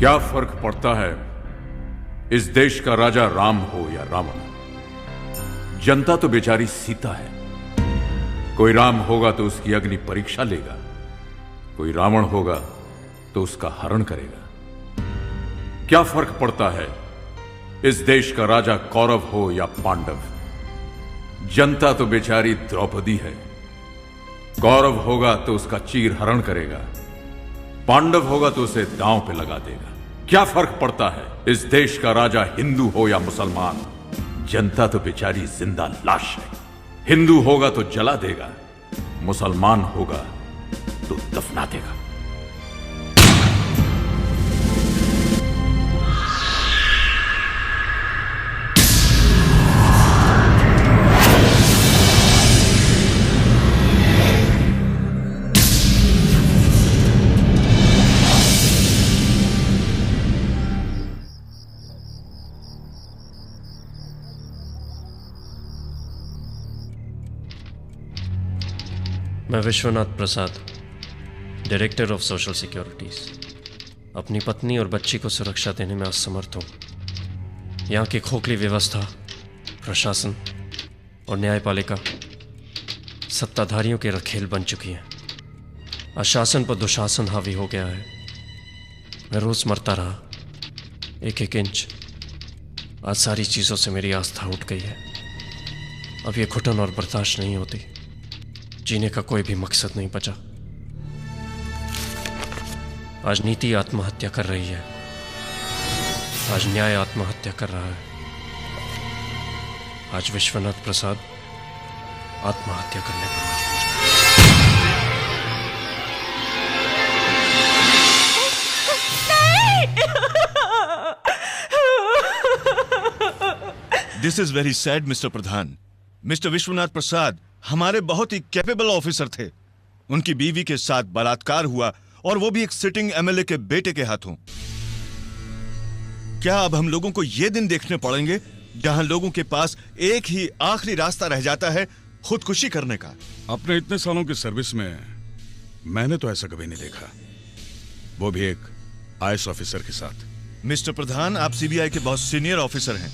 क्या फर्क पड़ता है इस देश का राजा राम हो या रावण? जनता तो बेचारी सीता है। कोई राम होगा तो उसकी अग्नि परीक्षा लेगा, कोई रावण होगा तो उसका हरण करेगा। क्या फर्क पड़ता है इस देश का राजा कौरव हो या पांडव? जनता तो बेचारी द्रौपदी है। कौरव होगा तो उसका चीर हरण करेगा, पांडव होगा तो उसे दांव पे लगा देगा। क्या फर्क पड़ता है इस देश का राजा हिंदू हो या मुसलमान? जनता तो बेचारी जिंदा लाश है। हिंदू होगा तो जला देगा, मुसलमान होगा तो दफना देगा। मैं विश्वनाथ प्रसाद, डायरेक्टर ऑफ सोशल सिक्योरिटीज, अपनी पत्नी और बच्ची को सुरक्षा देने में असमर्थ हूँ। यहाँ की खोखली व्यवस्था, प्रशासन और न्यायपालिका सत्ताधारियों के रखेल बन चुकी है। अशासन पर दुशासन हावी हो गया है। मैं रोज मरता रहा, एक एक इंच। आज सारी चीज़ों से मेरी आस्था उठ गई है। अब ये घुटन और बर्दाश्त नहीं होती। जीने का कोई भी मकसद नहीं बचा। आज नीति आत्महत्या कर रही है, आज न्याय आत्महत्या कर रहा है। आज विश्वनाथ प्रसाद आत्महत्या करने पर मजबूर। This is very sad mister Pradhan. Mister Vishwanath Prasad हमारे बहुत ही कैपेबल ऑफिसर थे। उनकी बीवी के साथ बलात्कार हुआ, और वो भी एक सिटिंग एमएलए के बेटे के हाथों। क्या अब हम लोगों को ये दिन देखने पड़ेंगे जहां लोगों के पास एक ही आखिरी रास्ता रह जाता है, खुदकुशी करने का? अपने इतने सालों की सर्विस में मैंने तो ऐसा कभी नहीं देखा, वो भी एक आईएएस ऑफिसर के साथ। मिस्टर प्रधान, आप सीबीआई के बहुत सीनियर ऑफिसर हैं।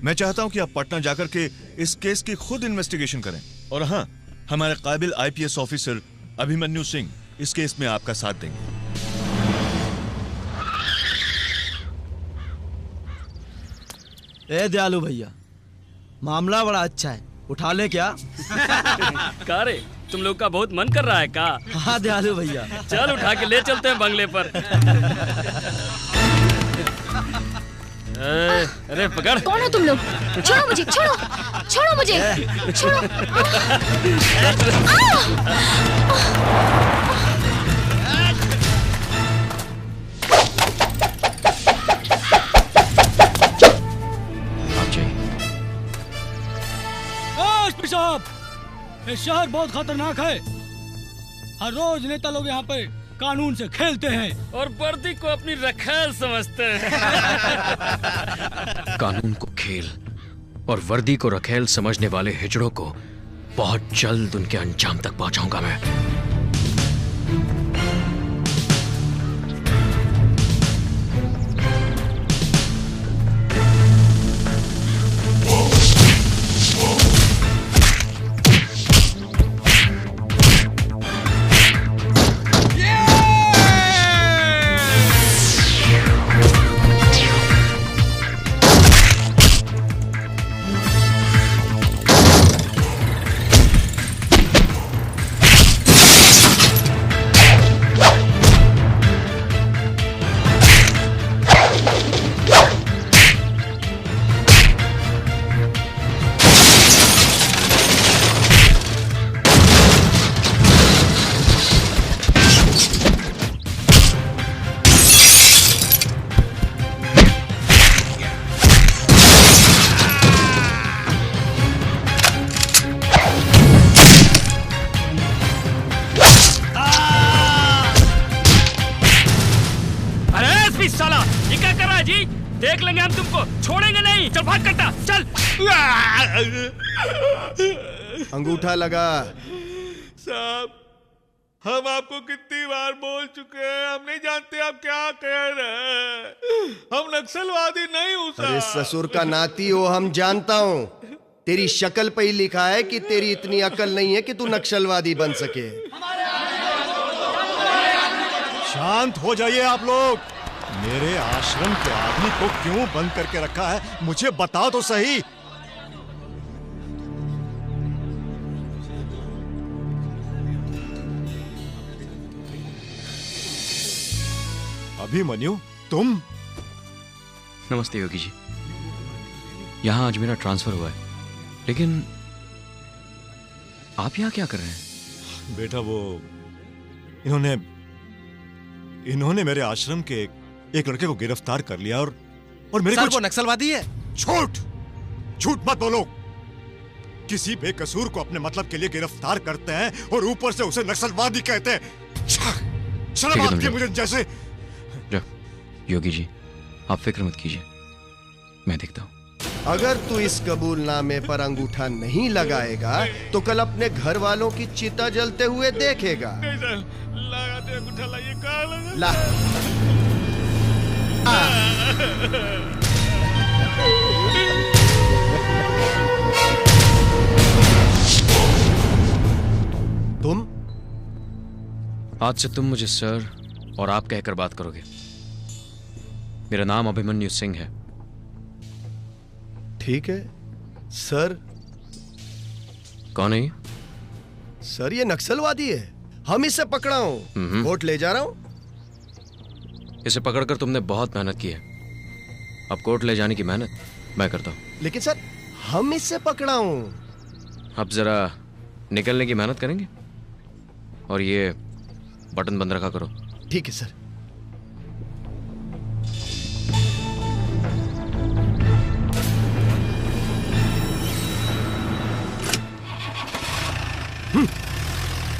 मैं चाहता हूं कि आप पटना जाकर के इस केस की खुद इन्वेस्टिगेशन करें। और हाँ, हमारे काबिल आईपीएस ऑफिसर अभिमन्यु सिंह इस केस में आपका साथ देंगे। ए दयालु भैया, मामला बड़ा अच्छा है, उठा ले क्या? का रे, तुम लोग का बहुत मन कर रहा है का? हाँ दयालु भैया, चल उठा के ले चलते हैं बंगले पर। अरे पकड़। कौन हो तुम लोग? छोड़ो मुझे, छोड़ो, छोड़ो मुझे, छोड़ो। एसपी साहब, ये शहर बहुत खतरनाक है। हर रोज नेता लोग यहाँ पे कानून से खेलते हैं और वर्दी को अपनी रखेल समझते हैं। कानून को खेल और वर्दी को रखेल समझने वाले हिजड़ों को बहुत जल्द उनके अंजाम तक पहुंचाऊंगा मैं। देख लेंगे हम तुमको, छोड़ेंगे नहीं। चल भाग करता, चल। अंगूठा लगा। साहब, हम आपको कितनी बार बोल चुके हैं, हम नहीं जानते आप क्या कह रहे हैं। हम नक्सलवादी नहीं हूं साहब। अरे ससुर का नाती हो, हम जानता हूं। तेरी शक्ल पे ही लिखा है कि तेरी इतनी अकल नहीं है कि तू नक्सलवादी बन सके। शांत हो जाइए आप लोग। मेरे आश्रम के आदमी को क्यों बंद करके रखा है, मुझे बताओ तो सही। अभिमन्यु, तुम? नमस्ते योगी जी। यहां आज मेरा ट्रांसफर हुआ है, लेकिन आप यहां क्या कर रहे हैं? बेटा वो इन्होंने मेरे आश्रम के एक लड़के को गिरफ्तार कर लिया और मेरे सर, वो नक्सलवादी है। झूठ मत बोलो। किसी बेकसूर को अपने मतलब के लिए गिरफ्तार करते हैं और ऊपर से उसे नक्सलवादी कहते हैं। शर्म आती है मुझे जैसे। योगी जी, आप फिक्र मत कीजिए, मैं देखता हूं। अगर तू इस कबूलनामे पर अंगूठा नहीं लगाएगा तो कल अपने घर वालों की चिता जलते हुए देखेगा। लगाते अंगूठा लाइए, कहाँ लगा? ला। तुम? आज से तुम मुझे सर और आप कहकर बात करोगे। मेरा नाम अभिमन्यु सिंह है। ठीक है सर। कौन है ये? सर, ये नक्सलवादी है। हम इसे पकड़ा हूं, कोर्ट ले जा रहा हूं। इसे पकड़कर तुमने बहुत मेहनत की है, अब कोर्ट ले जाने की मेहनत मैं करता हूं। लेकिन सर, हम इससे पकड़ा हूं। अब जरा निकलने की मेहनत करेंगे, और ये बटन बंद रखा करो। ठीक है सर।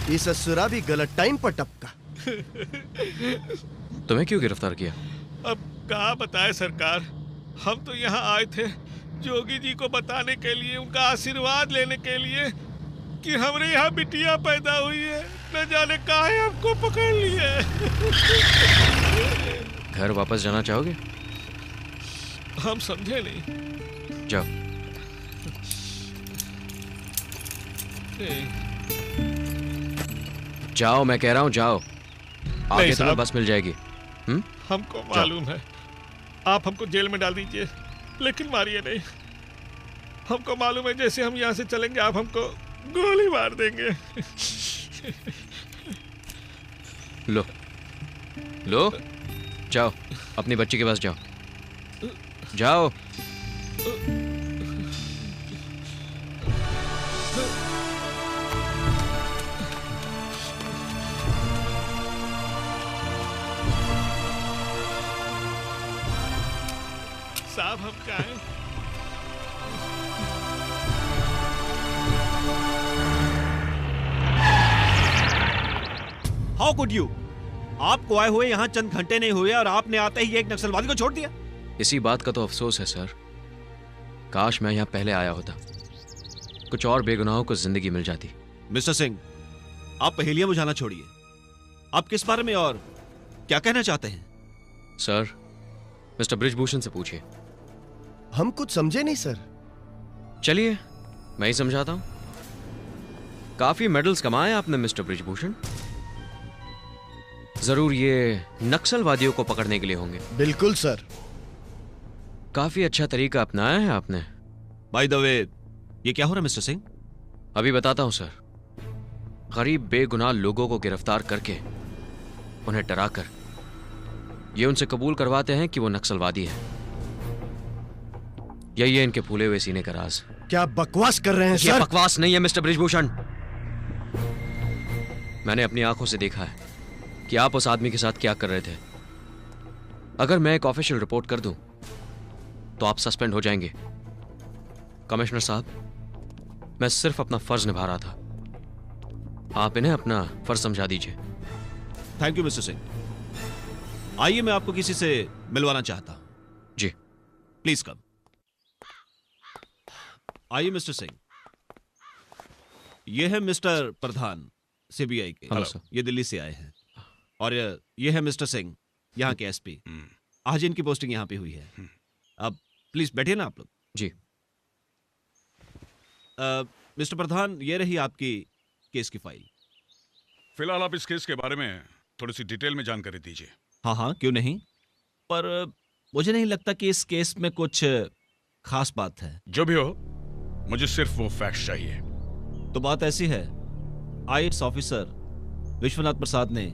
ये ससुरा भी गलत टाइम पर टपका। तुम्हें क्यों गिरफ्तार किया? अब कहाँ बताए सरकार, हम तो यहाँ आए थे जोगी जी को बताने के लिए, उनका आशीर्वाद लेने के लिए कि हमारे यहाँ बिटिया पैदा हुई है। न जाने काहे हमको पकड़ लिए। घर वापस जाना चाहोगे? हम समझे नहीं। जाओ। जाओ, मैं कह रहा हूं जाओ। आगे तुम्हें बस मिल जाएगी। हमको मालूम है, आप हमको जेल में डाल दीजिए, लेकिन मारिए नहीं। हमको मालूम है जैसे हम यहाँ से चलेंगे आप हमको गोली मार देंगे। लो लो, जाओ अपनी बच्ची के पास जाओ। जाओ। साहब, हम क्या हैं? How could you? आपको आए हुए यहाँ चंद घंटे नहीं हुए और आपने आते ही एक नक्सलवादी को छोड़ दिया। इसी बात का तो अफसोस है सर, काश मैं यहाँ पहले आया होता, कुछ और बेगुनाहों को जिंदगी मिल जाती। मिस्टर सिंह, आप पहेलियां बुझाना छोड़िए। आप किस बारे में और क्या कहना चाहते हैं? सर, मिस्टर बृजभूषण से पूछिए। हम कुछ समझे नहीं सर। चलिए मैं ही समझाता हूं। काफी मेडल्स कमाए आपने मिस्टर बृजभूषण, जरूर ये नक्सलवादियों को पकड़ने के लिए होंगे। बिल्कुल सर। काफी अच्छा तरीका अपनाया है आपने। बाय द वे, ये क्या हो रहा है मिस्टर सिंह? अभी बताता हूं सर। गरीब बेगुनाह लोगों को गिरफ्तार करके उन्हें डराकर ये उनसे कबूल करवाते हैं कि वो नक्सलवादी है। यही है इनके फूले हुए सीने का राज। क्या बकवास कर रहे हैं सर? बकवास नहीं है मिस्टर बृजभूषण। मैंने अपनी आंखों से देखा है कि आप उस आदमी के साथ क्या कर रहे थे। अगर मैं एक ऑफिशियल रिपोर्ट कर दूं तो आप सस्पेंड हो जाएंगे। कमिश्नर साहब, मैं सिर्फ अपना फर्ज निभा रहा था, आप इन्हें अपना फर्ज समझा दीजिए। Thank you mister Singh. आइए, मैं आपको किसी से मिलवाना चाहता हूं। जी प्लीज कम। आइए मिस्टर सिंह, यह है मिस्टर प्रधान, सीबीआई के। Hello sir. ये दिल्ली से आए हैं और ये है मिस्टर सिंह, यहाँ के एसपी। आज इनकी पोस्टिंग यहाँ पे हुई है। अब प्लीज बैठिए ना आप लोग। जी। मिस्टर प्रधान, ये रही आपकी केस की फाइल। फिलहाल आप इस केस के बारे में थोड़ी सी डिटेल में जानकारी दीजिए। हाँ हाँ, क्यों नहीं, पर मुझे नहीं लगता कि इस केस में कुछ खास बात है। जो भी हो, मुझे सिर्फ वो फैक्ट्स चाहिए। तो बात ऐसी है, आईएएस ऑफिसर विश्वनाथ प्रसाद ने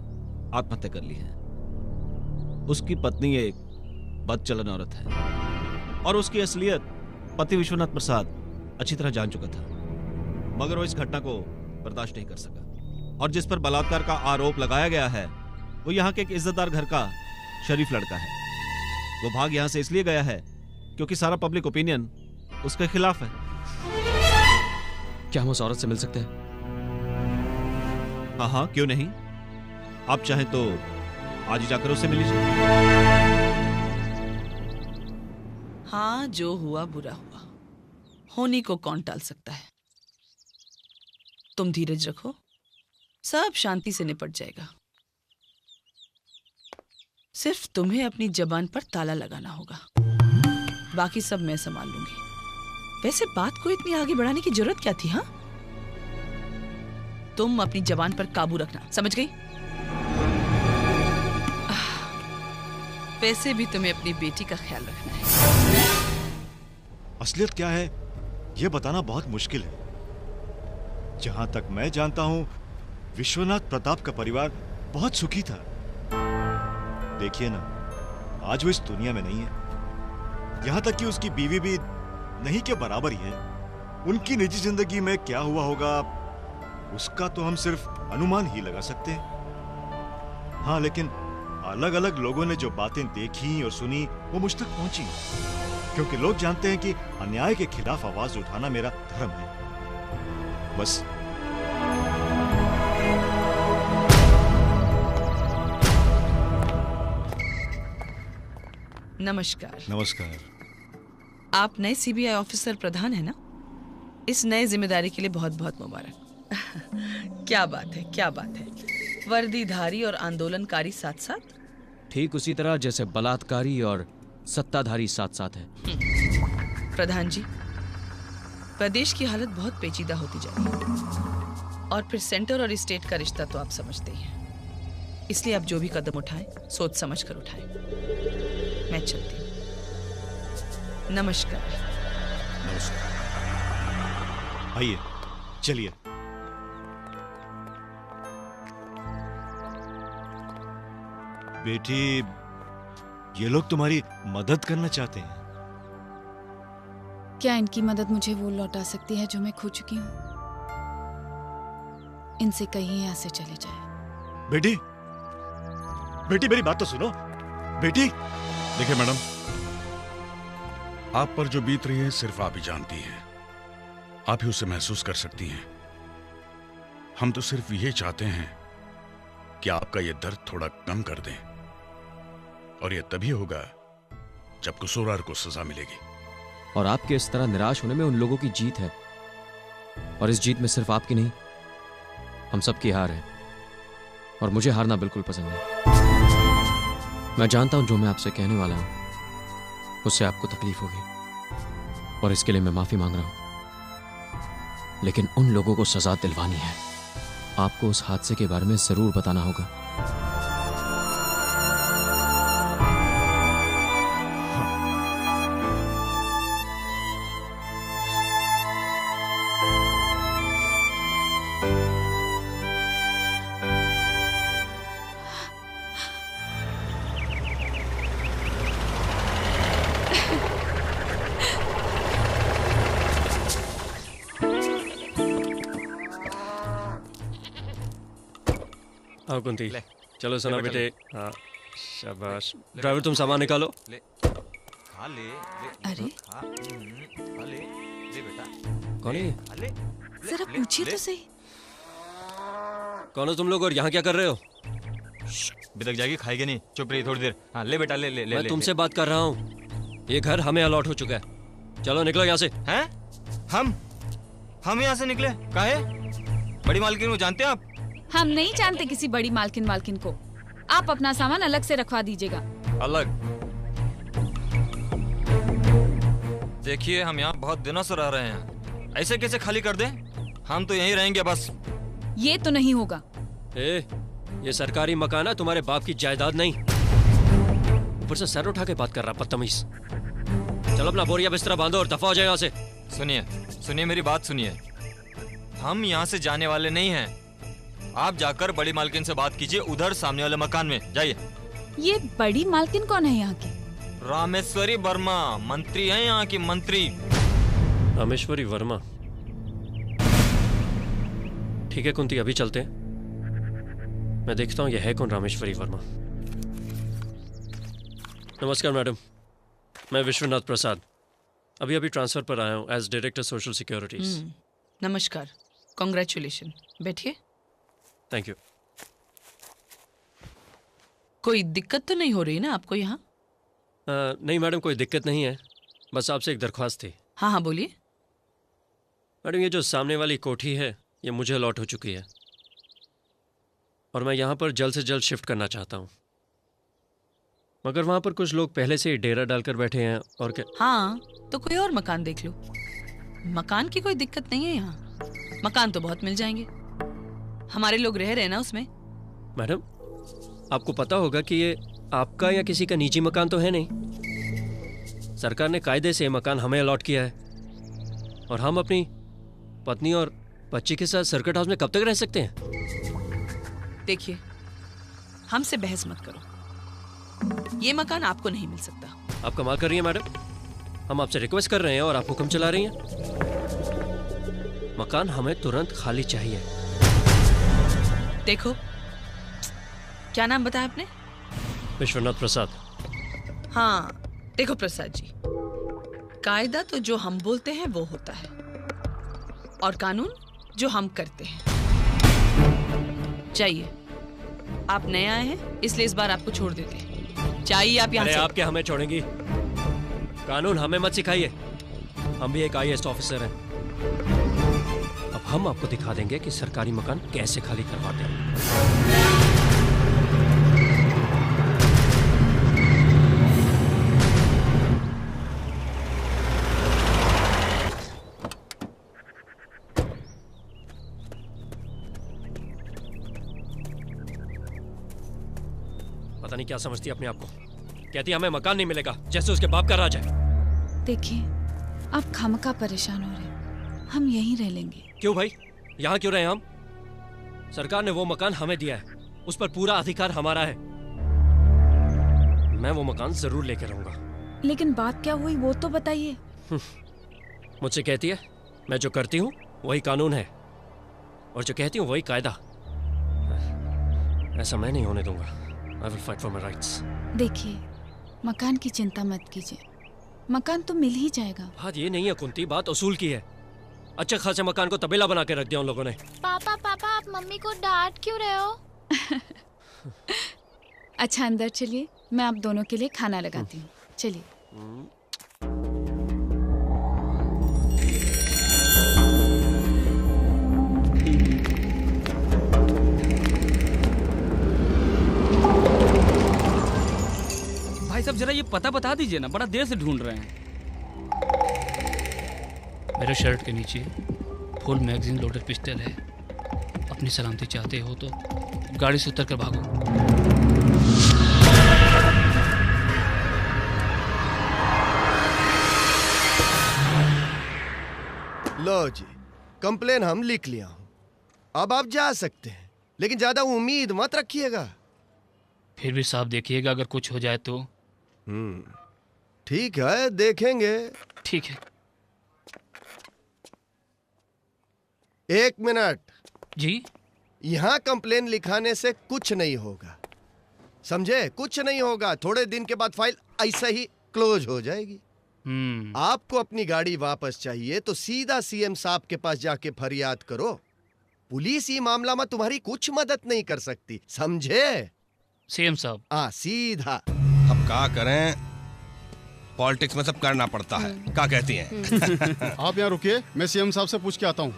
आत्महत्या कर ली है। उसकी पत्नी एक बदचलन औरत है और उसकी असलियत पति विश्वनाथ प्रसाद अच्छी तरह जान चुका था, मगर वो इस घटना को बर्दाश्त नहीं कर सका और जिस पर बलात्कार का आरोप लगाया गया है वो यहाँ के एक इज्जतदार घर का शरीफ लड़का है। वो भाग यहाँ से इसलिए गया है क्योंकि सारा पब्लिक ओपिनियन उसके खिलाफ है। क्या हम उस औरत से मिल सकते हैं? हाँ हाँ, क्यों नहीं, आप चाहें तो आज ही जाकर उससे मिल लीजिए। हाँ, जो हुआ बुरा हुआ, होने को कौन टाल सकता है। तुम धीरज रखो, सब शांति से निपट जाएगा। सिर्फ तुम्हें अपनी जबान पर ताला लगाना होगा, बाकी सब मैं संभाल लूंगी। वैसे बात को इतनी आगे बढ़ाने की जरूरत क्या थी? हाँ, तुम अपनी जबान पर काबू रखना, समझ गई? वैसे भी तुम्हें अपनी बेटी का ख्याल रखना है। असलियत क्या है यह बताना बहुत मुश्किल है। जहां तक मैं जानता हूं, विश्वनाथ प्रताप का परिवार बहुत सुखी था। देखिए ना, आज वो इस दुनिया में नहीं है। यहां तक कि उसकी बीवी भी नहीं के बराबर ही है। उनकी निजी जिंदगी में क्या हुआ होगा उसका तो हम सिर्फ अनुमान ही लगा सकते हैं। हाँ, लेकिन अलग अलग लोगों ने जो बातें देखी और सुनी वो मुझ तक पहुंची, क्योंकि लोग जानते हैं कि अन्याय के खिलाफ आवाज उठाना मेरा धर्म है। बस नमस्कार। नमस्कार। आप नए सीबीआई ऑफिसर प्रधान है ना? इस नए जिम्मेदारी के लिए बहुत बहुत मुबारक। क्या बात है, क्या बात है। वर्दीधारी और आंदोलनकारी साथ साथ? ठीक उसी तरह जैसे बलात्कारी और सत्ताधारी साथ साथ है। प्रधान जी, प्रदेश की हालत बहुत पेचीदा होती जा रही है और फिर सेंटर और स्टेट का रिश्ता तो आप समझते ही हैं। इसलिए आप जो भी कदम उठाएं, सोच समझ कर उठाएं। मैं चलती हूँ। नमस्कार। नमस्कार। आइए, चलिए। बेटी, ये लोग तुम्हारी मदद करना चाहते हैं। क्या इनकी मदद मुझे वो लौटा सकती है जो मैं खो चुकी हूँ? इनसे कहीं यहाँ से चले जाए। बेटी, बेटी मेरी बात तो सुनो। बेटी, देखिए मैडम, आप पर जो बीत रही है सिर्फ आप ही जानती हैं। आप ही उसे महसूस कर सकती हैं। हम तो सिर्फ यही चाहते हैं कि आपका ये दर्द थोड़ा कम कर दें, और ये तभी होगा जब कसूरवार को सजा मिलेगी। और आपके इस तरह निराश होने में उन लोगों की जीत है, और इस जीत में सिर्फ आपकी नहीं, हम सबकी हार है। और मुझे हारना बिल्कुल पसंद है। मैं जानता हूं जो मैं आपसे कहने वाला हूं उससे आपको तकलीफ होगी, और इसके लिए मैं माफी मांग रहा हूं। लेकिन उन लोगों को सजा दिलवानी है। आपको उस हादसे के बारे में जरूर बताना होगा। हाँ कुंती, चलो सुना बेटे। हाँ शाबाश। ड्राइवर तुम सामान निकालो। अरे कौन है? जरा पूछिए तो सही। कौन हो तुम लोग और यहाँ क्या कर रहे हो? अभी तक जाएगी, खाएगी नहीं, चुप रही थोड़ी देर। हाँ ले बेटा, ले ले ले। मैं तुमसे बात कर रहा हूँ। ये घर हमें अलॉट हो चुका है। चलो निकलो यहाँ से। हैं? हम यहाँ से निकले? काहे? बड़ी मालकिन को जानते हैं आप? हम नहीं जानते किसी बड़ी मालकिन को। आप अपना सामान अलग से रखवा दीजिएगा। अलग? देखिए, हम यहाँ बहुत दिनों से रह रहे हैं, ऐसे कैसे खाली कर दें? हम तो यहीं रहेंगे बस। ये तो नहीं होगा। ये सरकारी मकान है, तुम्हारे बाप की जायदाद नहीं। ऊपर से सर उठा के बात कर रहा, बदतमीज। चलो अपना बोरिया बिस्तरा बांधो और दफा हो जाए यहाँ से। सुनिए मेरी बात सुनिए। हम यहाँ से जाने वाले नहीं हैं। आप जाकर बड़ी मालकिन से बात कीजिए, उधर सामने वाले मकान में जाइए। ये बड़ी मालकिन कौन है यहाँ की? रामेश्वरी वर्मा, मंत्री हैं यहाँ की, मंत्री। रामेश्वरी वर्मा? ठीक है कुंती, अभी चलते हैं। मैं देखता हूँ यह है कौन रामेश्वरी वर्मा। नमस्कार मैडम, मैं विश्वनाथ प्रसाद, अभी ट्रांसफर पर आया हूँ एज डायरेक्टर सोशल सिक्योरिटीज। नमस्कार, कॉन्ग्रेचुलेशन। बैठिए। Thank you. कोई दिक्कत तो नहीं हो रही ना आपको यहाँ? नहीं मैडम, कोई दिक्कत नहीं है, बस आपसे एक दरख्वास्त थी। हाँ हाँ बोलिए। मैडम, ये जो सामने वाली कोठी है ये मुझे अलॉट हो चुकी है और मैं यहाँ पर जल्द से जल्द शिफ्ट करना चाहता हूँ, मगर वहाँ पर कुछ लोग पहले से ही डेरा डालकर बैठे हैं। और क्या? हाँ, तो कोई और मकान देख लो। मकान की कोई दिक्कत नहीं है यहाँ, मकान तो बहुत मिल जाएंगे, हमारे लोग रह रहे हैं ना उसमें। मैडम, आपको पता होगा कि ये आपका या किसी का निजी मकान तो है नहीं। सरकार ने कायदे से मकान हमें अलॉट किया है और हम अपनी पत्नी और बच्ची के साथ सर्किट हाउस में कब तक रह सकते हैं? देखिए, हमसे बहस मत करो, ये मकान आपको नहीं मिल सकता। आप कमाल कर रही हैं मैडम, हम आपसे रिक्वेस्ट कर रहे हैं और आप हुक्म चला रही हैं। मकान हमें तुरंत खाली चाहिए। देखो, क्या नाम बताया आपने? विश्वनाथ प्रसाद। हाँ, देखो प्रसाद जी, कायदा तो जो हम बोलते हैं वो होता है और कानून जो हम करते हैं। चाहिए, आप नए आए हैं इसलिए इस बार आपको छोड़ देते हैं। चाहिए आप यहाँ से। आप क्या हमें छोड़ेंगी? कानून हमें मत सिखाइए, हम भी एक IAS ऑफिसर हैं। अब हम आपको दिखा देंगे कि सरकारी मकान कैसे खाली करवाते हैं। पता नहीं क्या समझती है अपने आप को, कहती है हमें मकान नहीं मिलेगा, जैसे उसके बाप का राज है। देखिए, आप खामखा परेशान हो रहे हैं, हम यहीं रह लेंगे। क्यों भाई, यहाँ क्यों रहे हम? सरकार ने वो मकान हमें दिया है, उस पर पूरा अधिकार हमारा है। मैं वो मकान जरूर लेकर रहूंगा। लेकिन बात क्या हुई वो तो बताइए। मुझसे कहती है मैं जो करती हूँ वही कानून है और जो कहती हूँ वही कायदा। ऐसा मैं नहीं होने दूंगा। I will fight for my rights. देखिए, मकान की चिंता मत कीजिए, मकान तो मिल ही जाएगा। बात ये नहीं है कुंती, बात उसूल की है। अच्छे खासे मकान को तबेला बना के रख दिया उन लोगों ने। पापा आप मम्मी को डांट क्यों रहे हो? अच्छा अंदर चलिए, मैं आप दोनों के लिए खाना लगाती हूँ। चलिए। भाई साहब जरा ये पता बता दीजिए ना, बड़ा देर से ढूंढ रहे हैं। मेरे शर्ट के नीचे फुल मैगजीन लोडेड पिस्टल है। अपनी सलामती चाहते हो तो गाड़ी से उतर कर भागो। लो जी, कंप्लेन हम लिख लिया हूं, अब आप जा सकते हैं, लेकिन ज्यादा उम्मीद मत रखिएगा। फिर भी साफ देखिएगा, अगर कुछ हो जाए तो। ठीक है, देखेंगे। ठीक है। 1 मिनट जी। यहाँ कंप्लेन लिखाने से कुछ नहीं होगा, समझे? कुछ नहीं होगा, थोड़े दिन के बाद फाइल ऐसा ही क्लोज हो जाएगी। आपको अपनी गाड़ी वापस चाहिए तो सीधा CM साहब के पास जाके फरियाद करो। पुलिस ये मामला में तुम्हारी कुछ मदद नहीं कर सकती, समझे? CM साहब। हाँ, सीधा। अब क्या करें, पॉलिटिक्स में सब करना पड़ता है। क्या कहती हैं? आप यहाँ रुकिए, मैं CM साहब से पूछ के आता हूँ।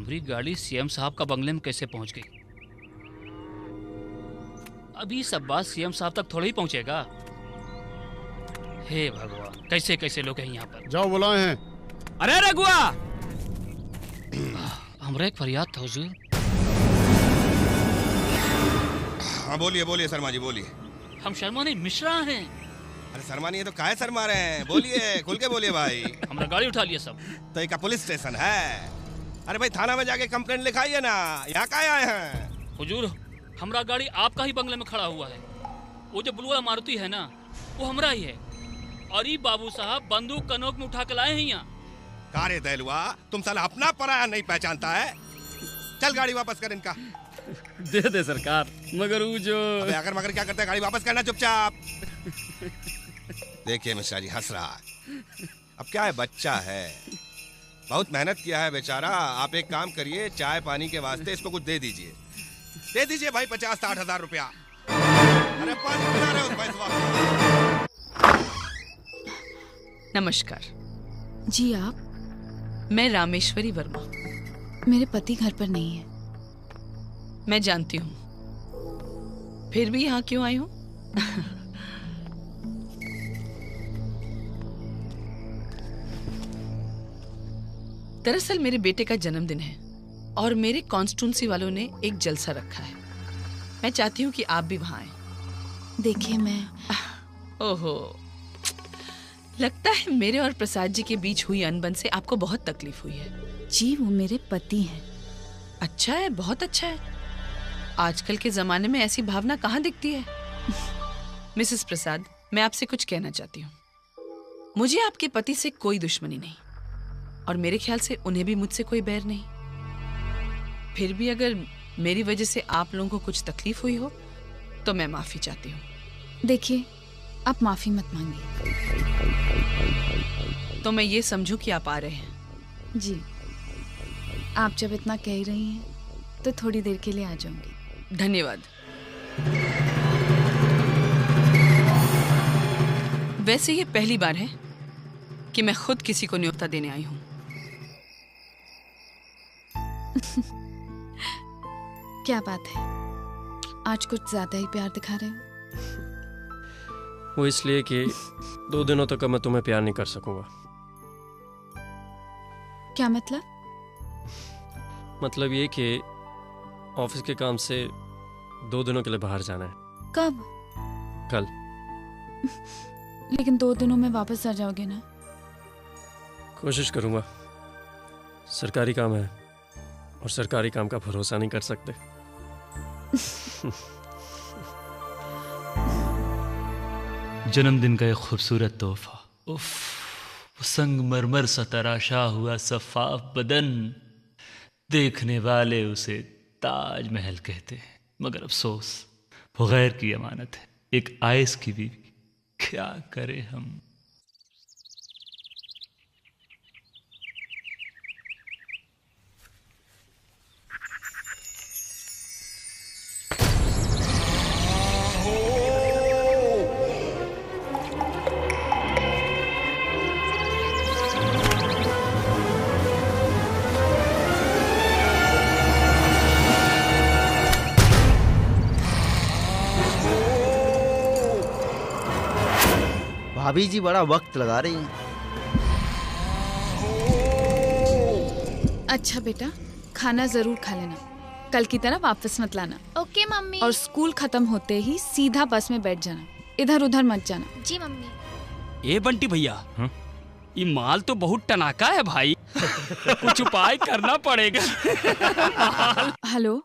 हमारी गाड़ी सीएम साहब का बंगले में कैसे पहुंच गई? अभी सब बात सीएम साहब तक थोड़ा ही पहुंचेगा। हे भगवान, कैसे कैसे लोग हैं यहाँ पर। जाओ बुलाए हैं। अरे रघुआ, हमरा एक फरियाद था हुजूर। हाँ बोलिए बोलिए शर्मा जी बोलिए। हम शर्मा नहीं मिश्रा हैं। अरे शर्मा नहीं है तो काहे शर्मा रहे हैं? बोलिए खुल के बोलिए भाई। हमरा गाड़ी उठा लिया सब। तो एक पुलिस स्टेशन है? अरे भाई थाना में जाके कंप्लेंट लिखाइए ना, यहाँ काहे आए हैं? हुजूर हमरा गाड़ी आपका ही बंगले में खड़ा हुआ है। वो जो ब्लू वाला मारुति है ना, वो हमरा ही है। और ये बाबू साहब बंदूक कनोक में उठा के लाए हैं यहाँ। कारे दैलुआ, तुम साला अपना पराया नहीं पहचानता है। चल गाड़ी वापस कर इनका। दे दे सरकार, मगर वो जो अगर मगर क्या करते हैं, गाड़ी वापस करना चुपचाप। देखिए मिश्रा जी हंस रहा है। अब क्या है, बच्चा है, बहुत मेहनत किया है बेचारा। आप एक काम करिए, चाय पानी के वास्ते इसको कुछ दे दीजिए। दे दीजिए भाई 50-60 हजार रुपया। अरे पानी पिला रहे हो भाई साहब। नमस्कार जी। आप? मैं रामेश्वरी वर्मा। मेरे पति घर पर नहीं है। मैं जानती हूँ, फिर भी यहाँ क्यों आई हूँ? दरअसल मेरे बेटे का जन्मदिन है और मेरे कॉन्स्टिट्यूंसी वालों ने एक जलसा रखा है। मैं चाहती हूँ कि आप भी वहां आए। देखिए मैं ओहो, लगता है मेरे और प्रसाद जी के बीच हुई अनबन से आपको बहुत तकलीफ हुई है। जी वो मेरे पति हैं। अच्छा है, बहुत अच्छा है। आजकल के जमाने में ऐसी भावना कहाँ दिखती है। मिसेस प्रसाद, मैं आपसे कुछ कहना चाहती हूँ। मुझे आपके पति से कोई दुश्मनी नहीं और मेरे ख्याल से उन्हें भी मुझसे कोई बैर नहीं। फिर भी अगर मेरी वजह से आप लोगों को कुछ तकलीफ हुई हो तो मैं माफी चाहती हूँ। देखिए, आप माफी मत मांगिए। तो मैं ये समझूं कि आप आ रहे हैं? जी, आप जब इतना कह रही हैं तो थोड़ी देर के लिए आ जाऊंगी। धन्यवाद। वैसे ये पहली बार है कि मैं खुद किसी को न्योता देने आई हूँ। क्या बात है, आज कुछ ज्यादा ही प्यार दिखा रहे हो। वो इसलिए कि 2 दिनों तक मैं तुम्हें प्यार नहीं कर सकूंगा। क्या मतलब? मतलब ये कि ऑफिस के काम से 2 दिनों के लिए बाहर जाना है। कब? कल। लेकिन 2 दिनों में वापस आ जाओगे ना? कोशिश करूंगा। सरकारी काम है और सरकारी काम का भरोसा नहीं कर सकते। जन्मदिन का एक खूबसूरत तोहफा। उफ, संगमरमर सा तराशा हुआ सफाफ बदन, देखने वाले उसे ताजमहल कहते हैं, मगर अफसोस वो गैर की अमानत है, एक आयस की बीवी। क्या करें हम। भाभी जी बड़ा वक्त लगा रही हैं। अच्छा बेटा, खाना जरूर खा लेना, कल की तरह वापस मत लाना। Okay mummy. और स्कूल खत्म होते ही सीधा बस में बैठ जाना, इधर उधर मत जाना। जी मम्मी। ए बंटी भैया, ये माल तो बहुत टनाका है भाई। कुछ उपाय करना पड़ेगा। हेलो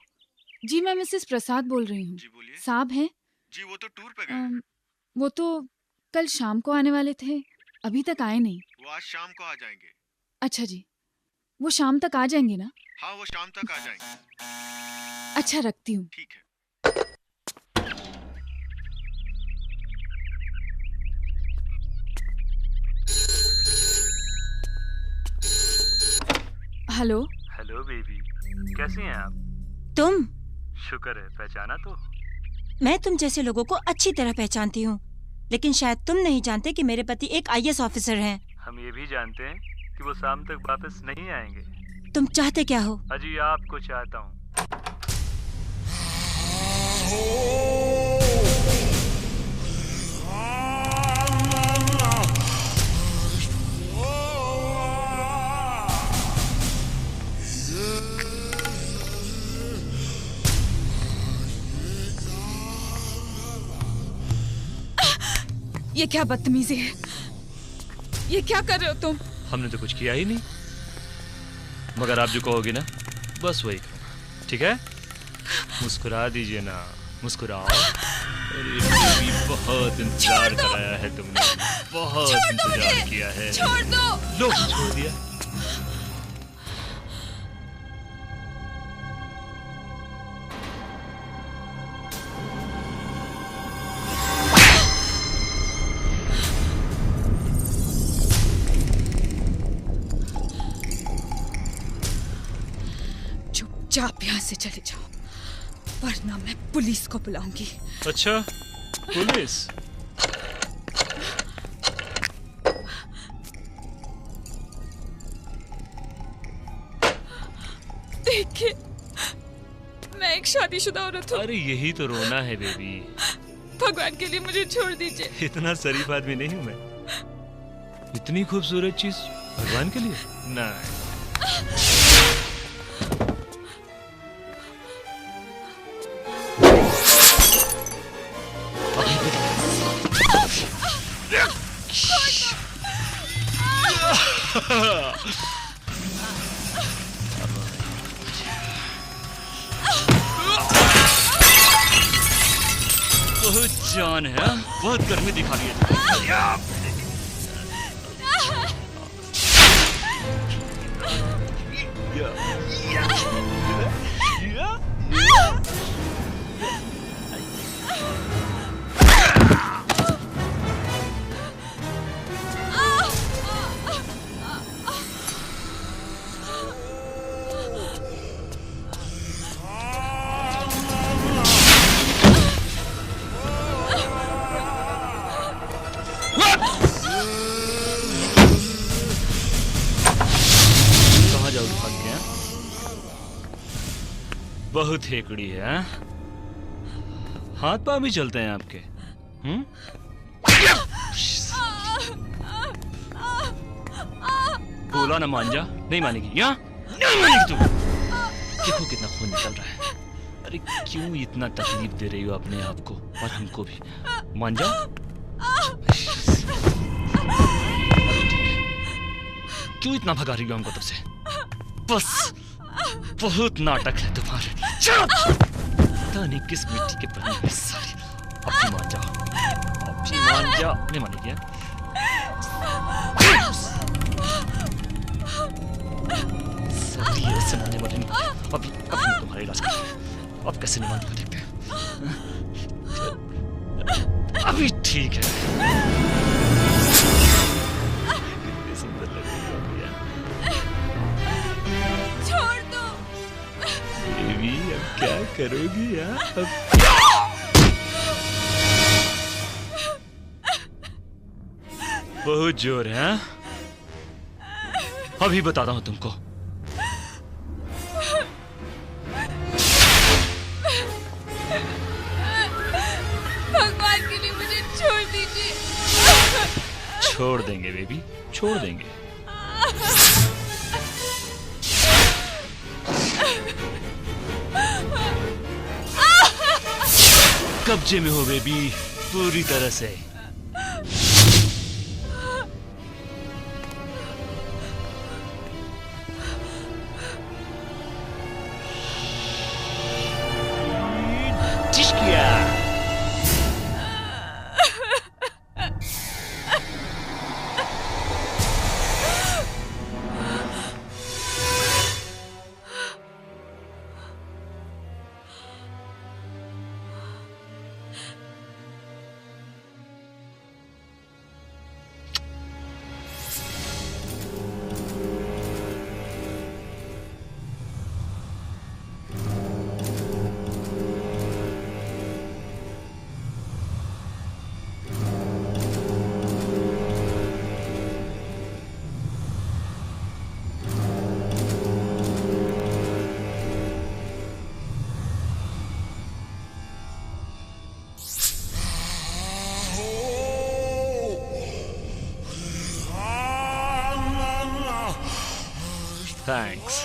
जी, मैं मिसेस प्रसाद बोल रही हूँ। साहब हैं? जी वो तो टूर पे गए। वो तो कल शाम को आने वाले थे, अभी तक आए नहीं। वो आज शाम को आ जाएंगे। अच्छा जी, वो शाम तक आ जाएंगे ना? हाँ वो शाम तक आ जाएंगे। अच्छा रखती हूँ। ठीक है। हेलो। हेलो बेबी, कैसी हैं आप? तुम? शुक्र है, पहचाना तो। मैं तुम जैसे लोगों को अच्छी तरह पहचानती हूँ, लेकिन शायद तुम नहीं जानते कि मेरे पति एक आईएएस ऑफिसर हैं। हम ये भी जानते हैं कि वो शाम तक वापस नहीं आएंगे। तुम चाहते क्या हो? अजी आपको चाहता हूँ। ये क्या बदतमीजी है? ये क्या कर रहे हो तुम? हमने तो कुछ किया ही नहीं, मगर आप जो कहोगे ना बस वही करूँगा, ठीक है? मुस्कुरा दीजिए ना, मुस्कुराओ। अरे बेबी, बहुत इंतजार कराया है तुमने, बहुत इंतजार किया है। छोड़ दो। लो, छोड़ दिया। आप यहाँ से चले जाओ, वरना मैं पुलिस को बुलाऊंगी। अच्छा, पुलिस? देखिए, मैं एक शादीशुदा औरत हूँ। अरे यही तो रोना है बेबी। भगवान के लिए मुझे छोड़ दीजिए। इतना शरीफ आदमी नहीं हूँ मैं। इतनी खूबसूरत चीज भगवान के लिए? नहीं। बहुत जान है, बहुत गर्मी दिखा रही है। बहुत हेकड़ी है, हाथ पांव भी चलते हैं आपके। बोला ना मान जा, नहीं मानेगी। यहाँ नहीं मानेगी तू। देखो कितना खून निकल रहा है। अरे क्यों इतना तकलीफ दे रही हो अपने आप को और हमको भी? मान जा। क्यों इतना भगा रही हो हमको तब से? बस बहुत नाटक है तुम्हारे। पता नहीं किस मिट्टी के बने हैं सारे। अब भी मान जाओ, अब भी मान जा। नहीं मानेगी? सभी ऐसे मानने वाले नहीं। अभी तुम्हारे इलाज करते हैं। अब कैसे नहीं मानते देखते हैं। अभी ठीक है। कितनी सुंदर लग रही हो भैया। छोड़ दो। बेबी, अब क्या करोगी यार? बहुत जोर है। अभी बताता हूं तुमको। भगवान के लिए मुझे छोड़ दीजिए। छोड़ देंगे बेबी, छोड़ देंगे। कब्जे में हो बेबी, पूरी तरह से। थैंक्स।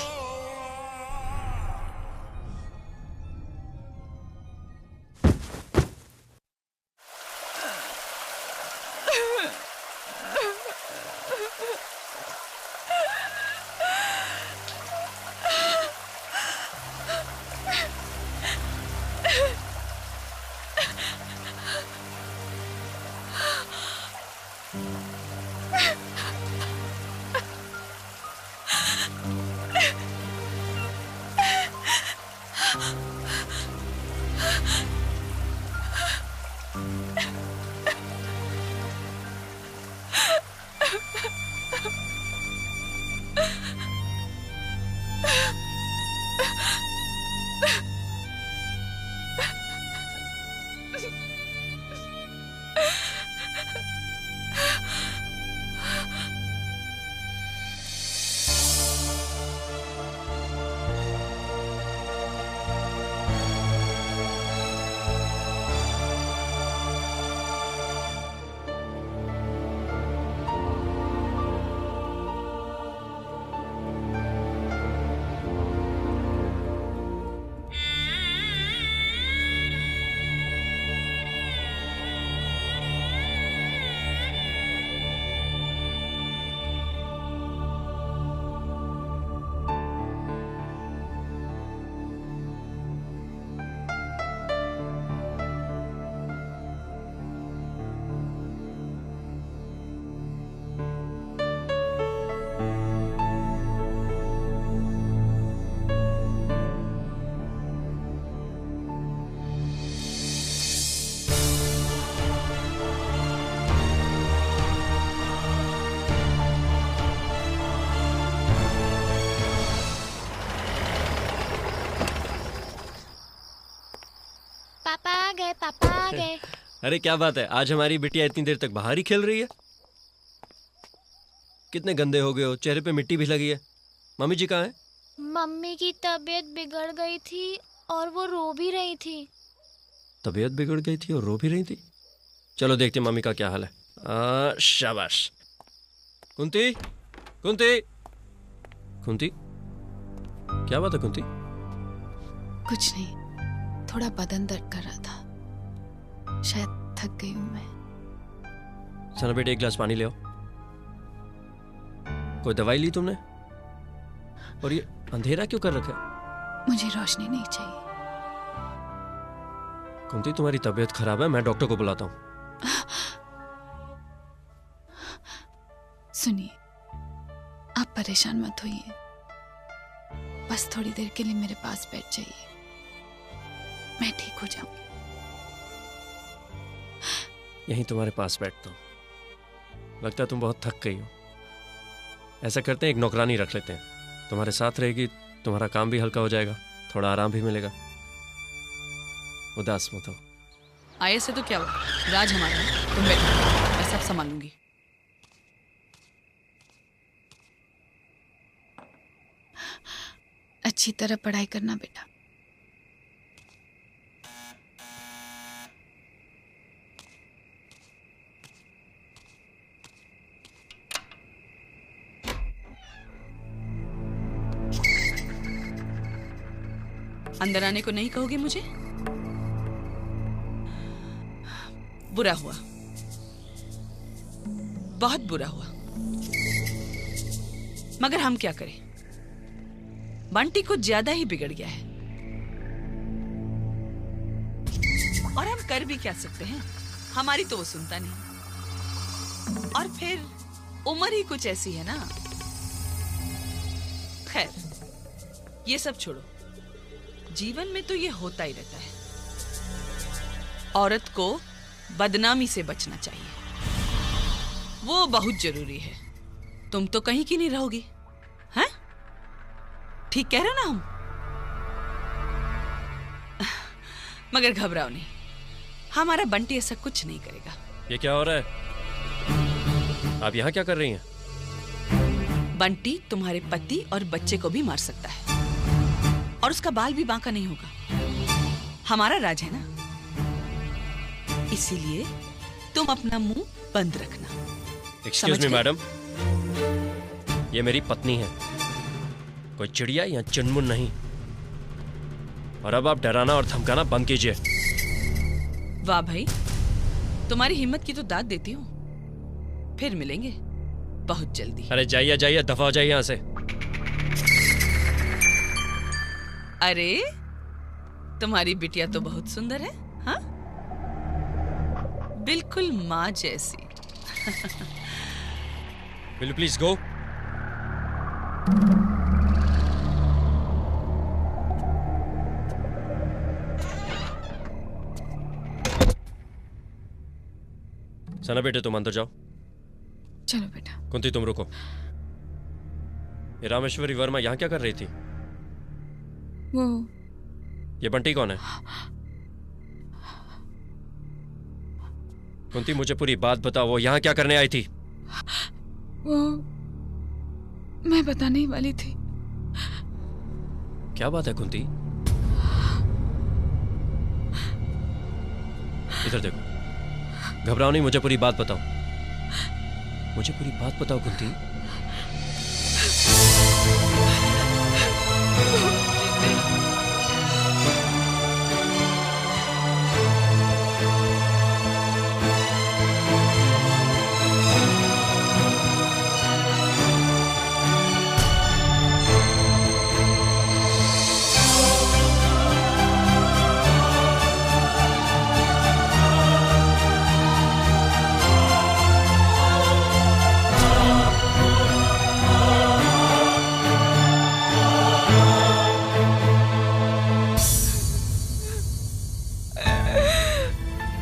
पापा आ गए। अरे क्या बात है, आज हमारी बिटिया इतनी देर तक बाहर ही खेल रही है। कितने गंदे हो गए हो, चेहरे पे मिट्टी भी लगी है। मम्मी जी कहाँ हैं? मम्मी की तबीयत बिगड़ गई थी और वो रो भी रही थी। तबीयत बिगड़ गई थी और रो भी रही थी? चलो देखते मम्मी का क्या हाल है। शाबाश। कुंती, कुंती, कुंती, क्या बात है कुंती? कुछ नहीं, थोड़ा बदन दर्द कर रहा था, शायद थक गई हूँ मैं। चलो बेटे एक गिलास पानी ले आओ। कोई दवाई ली तुमने? और ये अंधेरा क्यों कर रखा है? मुझे रोशनी नहीं चाहिए। कुंती तुम्हारी तबीयत खराब है, मैं डॉक्टर को बुलाता हूँ। सुनिए, आप परेशान मत होइए, बस थोड़ी देर के लिए मेरे पास बैठ जाइए, मैं ठीक हो जाऊंगी। यहीं तुम्हारे पास बैठता हूँ। लगता है तुम बहुत थक गई हो। ऐसा करते हैं, एक नौकरानी रख लेते हैं, तुम्हारे साथ रहेगी, तुम्हारा काम भी हल्का हो जाएगा, थोड़ा आराम भी मिलेगा। उदास मत हो। आए से तो क्या हुआ, राज हमारा है, तुम बैठो, मैं सब संभालूंगी। अच्छी तरह पढ़ाई करना बेटा। अंदर आने को नहीं कहोगे मुझे? बुरा हुआ, बहुत बुरा हुआ, मगर हम क्या करें, बंटी कुछ ज्यादा ही बिगड़ गया है और हम कर भी क्या सकते हैं, हमारी तो वो सुनता नहीं। और फिर उम्र ही कुछ ऐसी है ना। खैर, ये सब छोड़ो, जीवन में तो ये होता ही रहता है। औरत को बदनामी से बचना चाहिए, वो बहुत जरूरी है। तुम तो कहीं की नहीं रहोगी, हैं? ठीक कह रहे हो ना हम? मगर घबराओ नहीं, हमारा बंटी ऐसा कुछ नहीं करेगा। ये क्या हो रहा है? आप यहाँ क्या कर रही हैं? बंटी तुम्हारे पति और बच्चे को भी मार सकता है और उसका बाल भी बांका नहीं होगा। हमारा राज है ना, इसीलिए तुम अपना मुंह बंद रखना। एक्सक्यूज मी मैडम, ये मेरी पत्नी है, कोई चिड़िया या चुनमुन नहीं। और अब आप डराना और धमकाना बंद कीजिए। वाह भाई, तुम्हारी हिम्मत की तो दाद देती हूँ। फिर मिलेंगे बहुत जल्दी। अरे जाइए जाइए, दफा हो जाइए यहाँ से। अरे तुम्हारी बिटिया तो बहुत सुंदर है, हाँ? बिल्कुल माँ जैसी। Will you please go? सना बेटे तुम अंदर जाओ। चलो बेटा। कुंती तुम रुको। ये रामेश्वरी वर्मा यहाँ क्या कर रही थी? वो ये बंटी कौन है? कुंती मुझे पूरी बात बताओ, वो यहाँ क्या करने आई थी? वो मैं बताने ही वाली थी। क्या बात है कुंती? इधर देखो, घबराओ नहीं, मुझे पूरी बात बताओ। मुझे पूरी बात बताओ कुंती।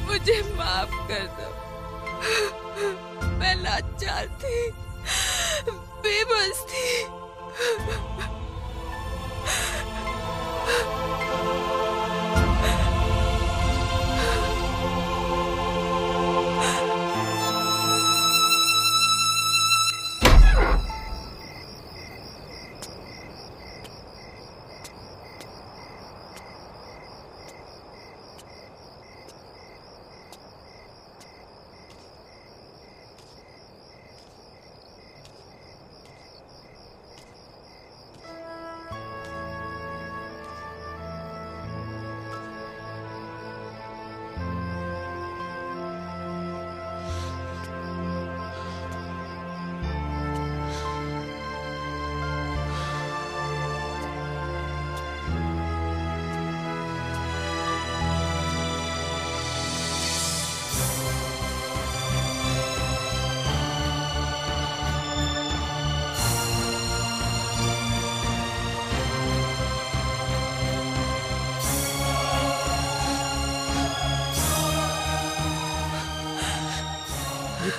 मुझे माफ कर दो। मैं लाचार थी, बेबस थी।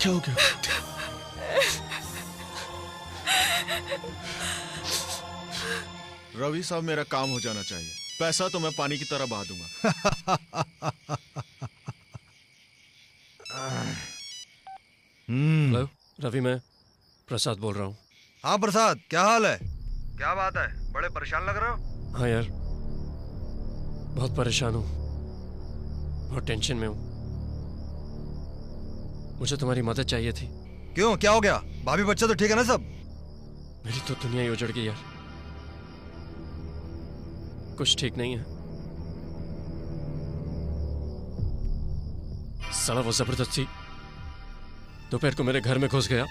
क्या हो गया? रवि साहब, मेरा काम हो जाना चाहिए। पैसा तो मैं पानी की तरह बहा दूंगा। हेलो रवि, मैं प्रसाद बोल रहा हूँ। हाँ प्रसाद, क्या हाल है? क्या बात है, बड़े परेशान लग रहे हो? हाँ यार, बहुत परेशान हूँ, बहुत टेंशन में हूँ। मुझे तुम्हारी मदद चाहिए थी। क्यों, क्या हो गया? भाभी बच्चा तो ठीक है ना सब? मेरी तो दुनिया ही उजड़ गई यार, कुछ ठीक नहीं है। साला वो जबरदस्ती दोपहर को मेरे घर में घुस गया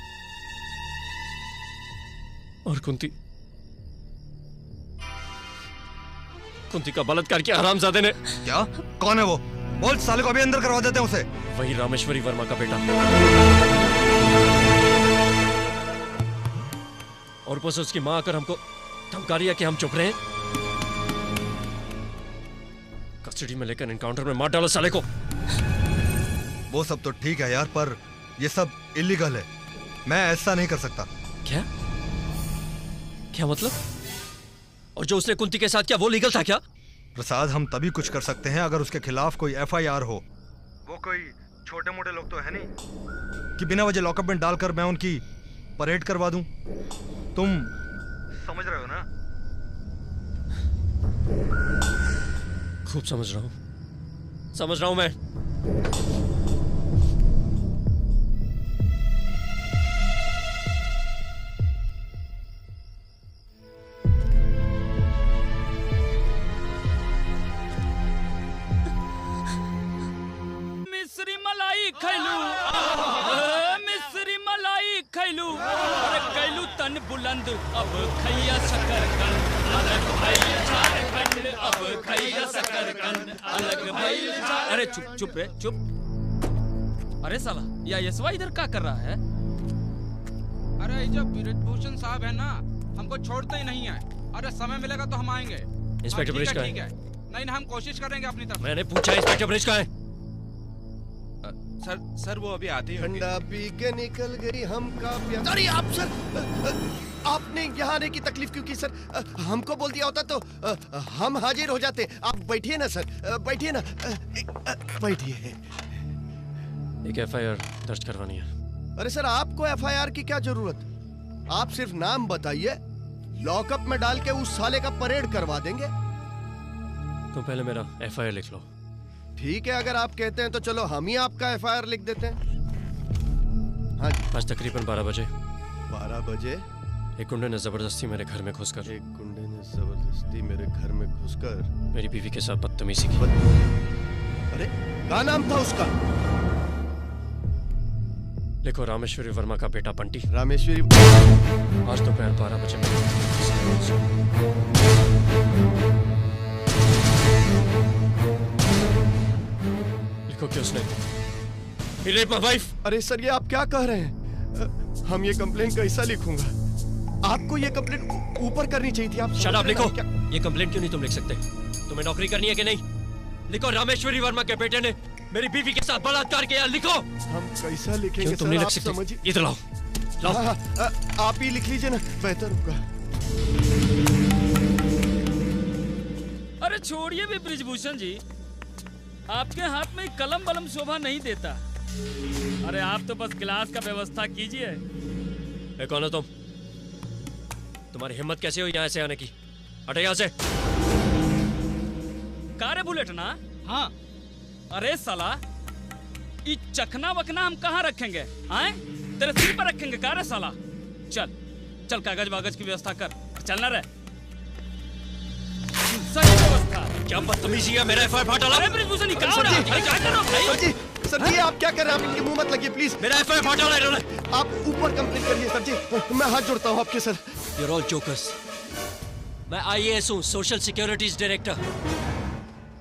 और कुंती का बलात्कार किया हरामजादे ने। क्या? कौन है वो? बोल, साले को अभी अंदर करवा देते हैं उसे। वही रामेश्वरी वर्मा का बेटा। और ऊपर से उसकी मां आकर हमको धमका रही है कि हम चुप रहे। कस्टडी में लेकर एनकाउंटर में मार डालो साले को। वो सब तो ठीक है यार, पर ये सब इलीगल है। मैं ऐसा नहीं कर सकता। क्या? क्या मतलब? और जो उसने कुंती के साथ किया वो लीगल था क्या? प्रसाद, हम तभी कुछ कर सकते हैं अगर उसके खिलाफ कोई FIR हो। वो कोई छोटे मोटे लोग तो है नहीं कि बिना वजह लॉकअप में डालकर मैं उनकी परेड करवा दूं। तुम समझ रहे हो ना? खूब समझ रहा हूं मैं। खैलू मिस्री मलाई खैलू अरे कैलू तन बुलंद अब खैया शकरकंद अलग भइल झारखंड अब खैया शकरकंद अलग भइल। अरे चुप चुप रे चुप। अरे साला या यशवा इधर क्या कर रहा है? अरे जो ब्रिजभूषण साहब है ना हमको छोड़ते ही नहीं है। अरे समय मिलेगा तो हम आएंगे। इंस्पेक्टर ब्रिज का ठीक है। नहीं हम कोशिश करेंगे अपनी तरफ। मैंने पूछा इंस्पेक्टर ब्रिज का है? सर वो अभी आते ही ठंडा पी के निकल गई हमका प्यार। अरे आप सर आपने यहाँ आने की तकलीफ क्यों की सर? हमको बोल दिया होता तो हम हाजिर हो जाते। आप बैठिए ना सर, बैठिए ना, बैठिए। एक एफआईआर दर्ज करवानी है। अरे सर आपको एफआईआर की क्या जरूरत? आप सिर्फ नाम बताइए, लॉकअप में डाल के उस साले का परेड करवा देंगे। तुम पहले मेरा एफआईआर लिख लो। ठीक है, अगर आप कहते हैं तो चलो हम ही आपका एफआईआर लिख देते हैं। हाँ जी। आज तकरीबन 12 बजे। 12 बजे? एक गुंडे ने जबरदस्ती मेरे घर में घुसकर मेरी बीवी के साथ बदतमीजी की। अरे क्या नाम था उसका? लिखो रामेश्वरी वर्मा का बेटा बंटी। रामेश्वरी। आज दोपहर 12 बजे लिखो कि उसने He raped my wife। अरे सर ये आप क्या कह रहे हैं? हम ये कंप्लेन कैसा लिखूंगा? आपको ये कंप्लेन ऊपर करनी चाहिए थी। आप शट अप। लिखो। ये कंप्लेन क्यों नहीं तुम लिख सकते? तुम्हें नौकरी करनी है कि नहीं? लिखो रामेश्वरी वर्मा के बेटे ने मेरी बीवी के साथ बलात्कार किया। लिखो। हम कैसा लिखेंगे? तुम नहीं लिख सकते? इधर लाओ। आप ही लिख लीजिए ना, बेहतर होगा। अरे छोड़िए भी ब्रिजभूषण जी, आपके हाथ में कलम बलम शोभा नहीं देता। अरे आप तो बस गिलास का व्यवस्था कीजिए। कौन हो तुम? तुम्हारी हिम्मत कैसे हुई यहाँ से आने की? हटे यहाँ से। कारे बुलेट ना? हाँ। अरे साला ये चखना वखना हम कहाँ रखेंगे? आए तेरे सिर पर रखेंगे कारे साला? चल चल कागज वागज की व्यवस्था कर। चलना रे। सही व्यवस्था। क्या बदतमीजी है? मेरा एफआईआर फाड़ डाला। अरे ब्रिजभूषण जी क्या हो रहा है? अरे क्या कर रहे हो भाई? सर जी आप क्या कर रहे हैं? आप इनके मुंह मत लगिए प्लीज। मेरा एफआईआर फाड़ डाला इन्होंने। आप ऊपर कंप्लेन करिए सर जी। मैं हाथ जोड़ता हूँ आपके सर। You're all jokers। मैं आईएएस हूँ, सोशल सिक्योरिटीज डायरेक्टर।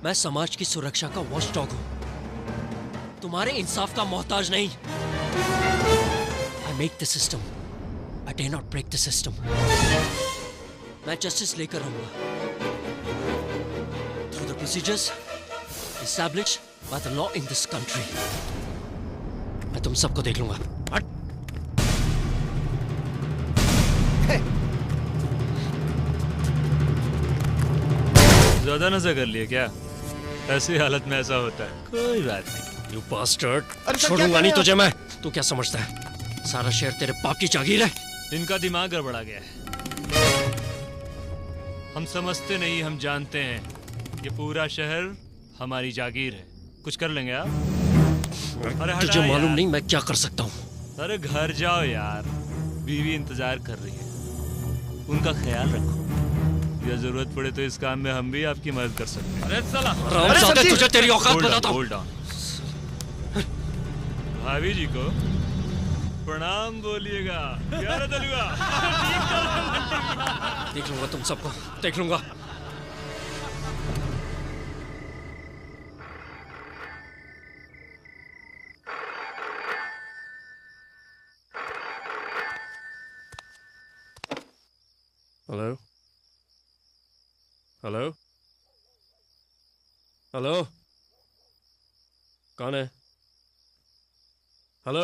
मैं समाज की सुरक्षा का वॉचडॉग हूँ, तुम्हारे इंसाफ का मोहताज नहीं। I make the system, I dare not break the system। मैं जस्टिस लेकर आऊंगा through the procedures established by the law in this country। मैं तुम सबको देख लूंगा। ज्यादा नशा कर लिया क्या? ऐसी हालत में ऐसा होता है। कोई बात नहीं। You bastard। छोड़ूंगा नहीं तुझे मैं। तू क्या समझता है सारा शहर तेरे बाप की जागीर है? इनका दिमाग गड़बड़ा गया है। हम समझते नहीं, हम जानते हैं ये पूरा शहर हमारी जागीर है। कुछ कर लेंगे आप? अरे तुझे मालूम नहीं मैं क्या कर सकता हूँ? अरे घर जाओ यार, बीवी इंतजार कर रही है, उनका ख्याल रखो। या जरूरत पड़े तो इस काम में हम भी आपकी मदद कर सकते हैं। अरे साला तुझे तेरी औकात बताता हूँ। Hold on. भाभी जी को प्रणाम बोलिएगा। क्या रे दलुआ? देख लूंगा तुम सबको, देख लूंगा। हेलो हेलो हेलो, कौन है? हेलो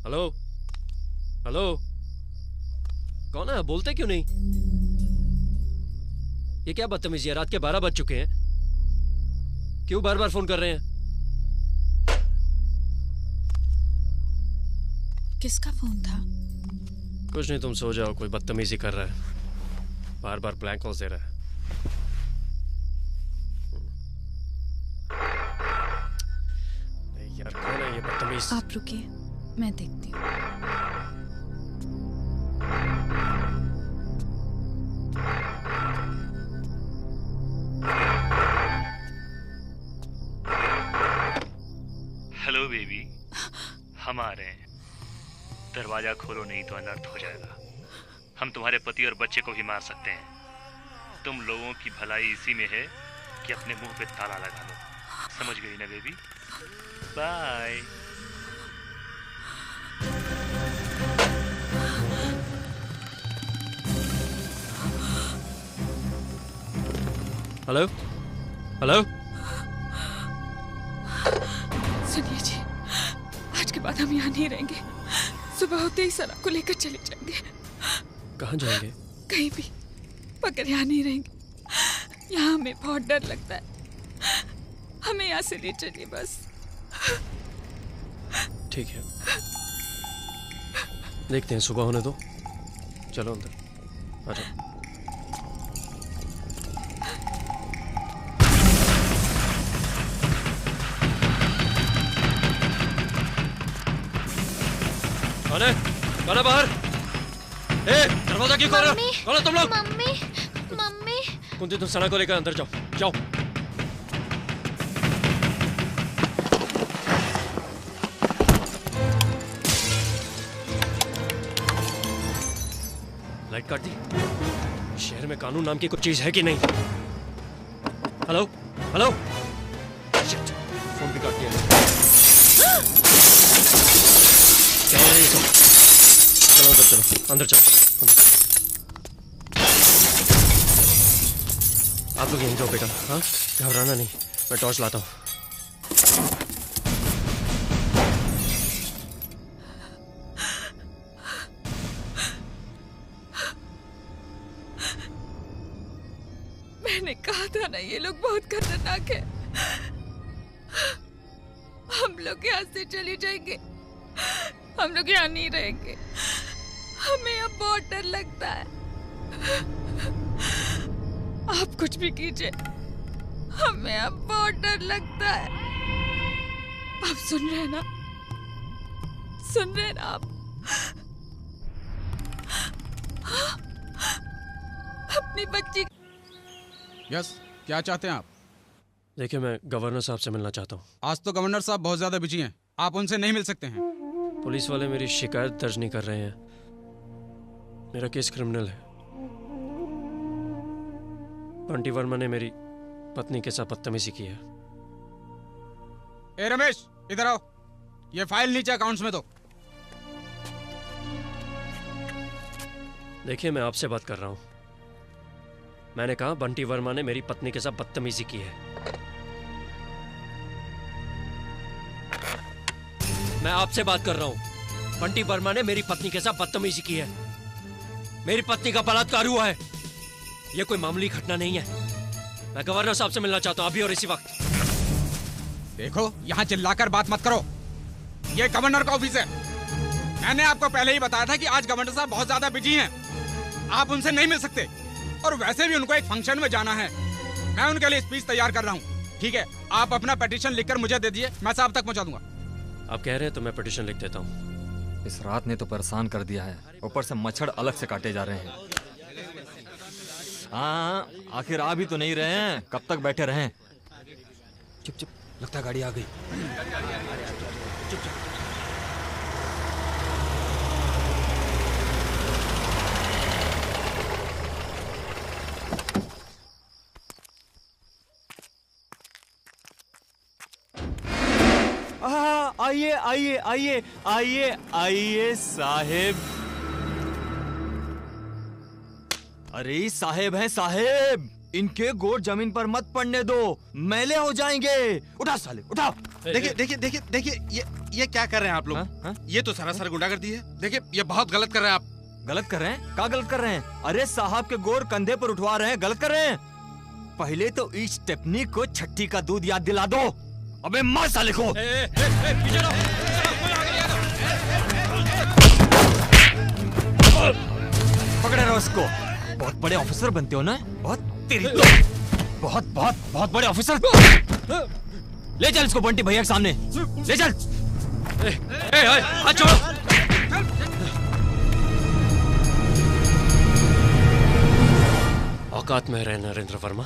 हेलो हेलो, कौन है? बोलते क्यों नहीं? ये क्या बदतमीजी है? रात के 12 बज चुके हैं, क्यों बार बार फोन कर रहे हैं? किसका फोन था? कुछ नहीं, तुम सो जाओ। कोई बदतमीजी कर रहा है, बार बार ब्लैंक कॉल्स दे रहा है। यार कौन है ये बदतमीज? आप रुकिए, मैं देखती हूँ। हम आ रहे हैं। दरवाजा खोलो नहीं तो अनर्थ हो जाएगा। हम तुम्हारे पति और बच्चे को भी मार सकते हैं। तुम लोगों की भलाई इसी में है कि अपने मुंह पे ताला लगा लो। समझ गई ना बेबी? बाय। हेलो हेलो, सुनिए जी, आज के बाद हम यहाँ नहीं रहेंगे। सुबह होते ही सना को लेकर चले जाएंगे। कहाँ जाएंगे? कहीं भी, मगर यहाँ नहीं रहेंगे। यहाँ हमें बहुत डर लगता है। हमें यहाँ से ले चलिए बस। ठीक है, देखते हैं, सुबह होने दो। चलो अंदर आ जाओ। कौन है बाहर? दरवाजा क्यों खोल रहे हो? कौन है तुम लोग? Mummy mummy. कुंती, तुम सना को लेकर अंदर जाओ। जाओ। लाइट काट दी। शहर में कानून नाम की कुछ चीज है कि नहीं? हेलो हेलो, शिट, फोन भी काट दिया। क्या हो रहा है ये सब? चलो अंदर, चलो अंदर, चलो अंदर। आप लोग यहीं जाओ बेटा। हाँ, घबराना नहीं, मैं टॉर्च लाता हूँ। मैंने कहा था ना, ये लोग बहुत खतरनाक है। हम लोग यहाँ से चले जाएंगे। हम लोग यहाँ नहीं रहेंगे। हमें अब बहुत डर लगता है। आप कुछ भी कीजिए, हमें अब बहुत डर लगता है। आप सुन रहे हैं ना? सुन रहे हैं ना आप? अपनी बच्ची। यस, क्या चाहते हैं आप? देखिए, मैं गवर्नर साहब से मिलना चाहता हूँ। आज तो गवर्नर साहब बहुत ज्यादा बिजी हैं, आप उनसे नहीं मिल सकते हैं। पुलिस वाले मेरी शिकायत दर्ज नहीं कर रहे हैं। मेरा केस क्रिमिनल है। बंटी वर्मा ने मेरी पत्नी के साथ बदतमीजी की है। ए रमेश, इधर आओ। ये फाइल नीचे अकाउंट्स में दो। देखिए, मैं आपसे बात कर रहा हूँ। मैंने कहा बंटी वर्मा ने मेरी पत्नी के साथ बदतमीजी की है। मैं आपसे बात कर रहा हूँ। बंटी वर्मा ने मेरी पत्नी के साथ बदतमीजी की है। मेरी पत्नी का बलात्कार हुआ है। यह कोई मामूली घटना नहीं है। मैं गवर्नर साहब से मिलना चाहता हूँ अभी और इसी वक्त। देखो, यहाँ चिल्लाकर बात मत करो। ये गवर्नर का ऑफिस है। मैंने आपको पहले ही बताया था कि आज गवर्नर साहब बहुत ज्यादा बिजी हैं। आप उनसे नहीं मिल सकते। और वैसे भी उनको एक फंक्शन में जाना है। मैं उनके लिए स्पीच तैयार कर रहा हूँ। ठीक है, आप अपना पिटीशन लिखकर मुझे दे दीजिए, मैं साहब तक पहुँचा दूंगा। आप कह रहे हैं तो मैं पिटीशन लिख देता हूँ। इस रात ने तो परेशान कर दिया है, ऊपर से मच्छर अलग से काटे जा रहे हैं। हाँ, आखिर आ भी तो नहीं रहे हैं, कब तक बैठे रहें? चुप चुप, लगता है गाड़ी आ गई। चुप चुप। आइए आइए आइए आइए आइए साहेब। अरे साहेब हैं साहेब, इनके गोड़ जमीन पर मत पड़ने दो, मैले हो जाएंगे। उठा साले उठा। देखिए देखिए देखिए देखिए, ये क्या कर रहे हैं आप लोग? ये तो सरासर गुंडागर्दी है। देखिए, ये बहुत गलत कर रहे हैं आप। गलत कर रहे हैं? क्या गलत कर रहे हैं? अरे साहब के गोड़ कंधे पर उठवा रहे हैं, गलत कर रहे हैं। पहले तो इस टेक्निक को छट्टी का दूध याद दिला दो। अबे मार साले को। पकड़े रहो इसको। बहुत बड़े ऑफिसर बनते हो ना? बहुत तेरी बहुत बहुत बहुत बड़े ऑफिसर। ले चल इसको बंटी भैया के सामने, ले चल। हाथ छोड़ो। औकात में रहे नरेंद्र वर्मा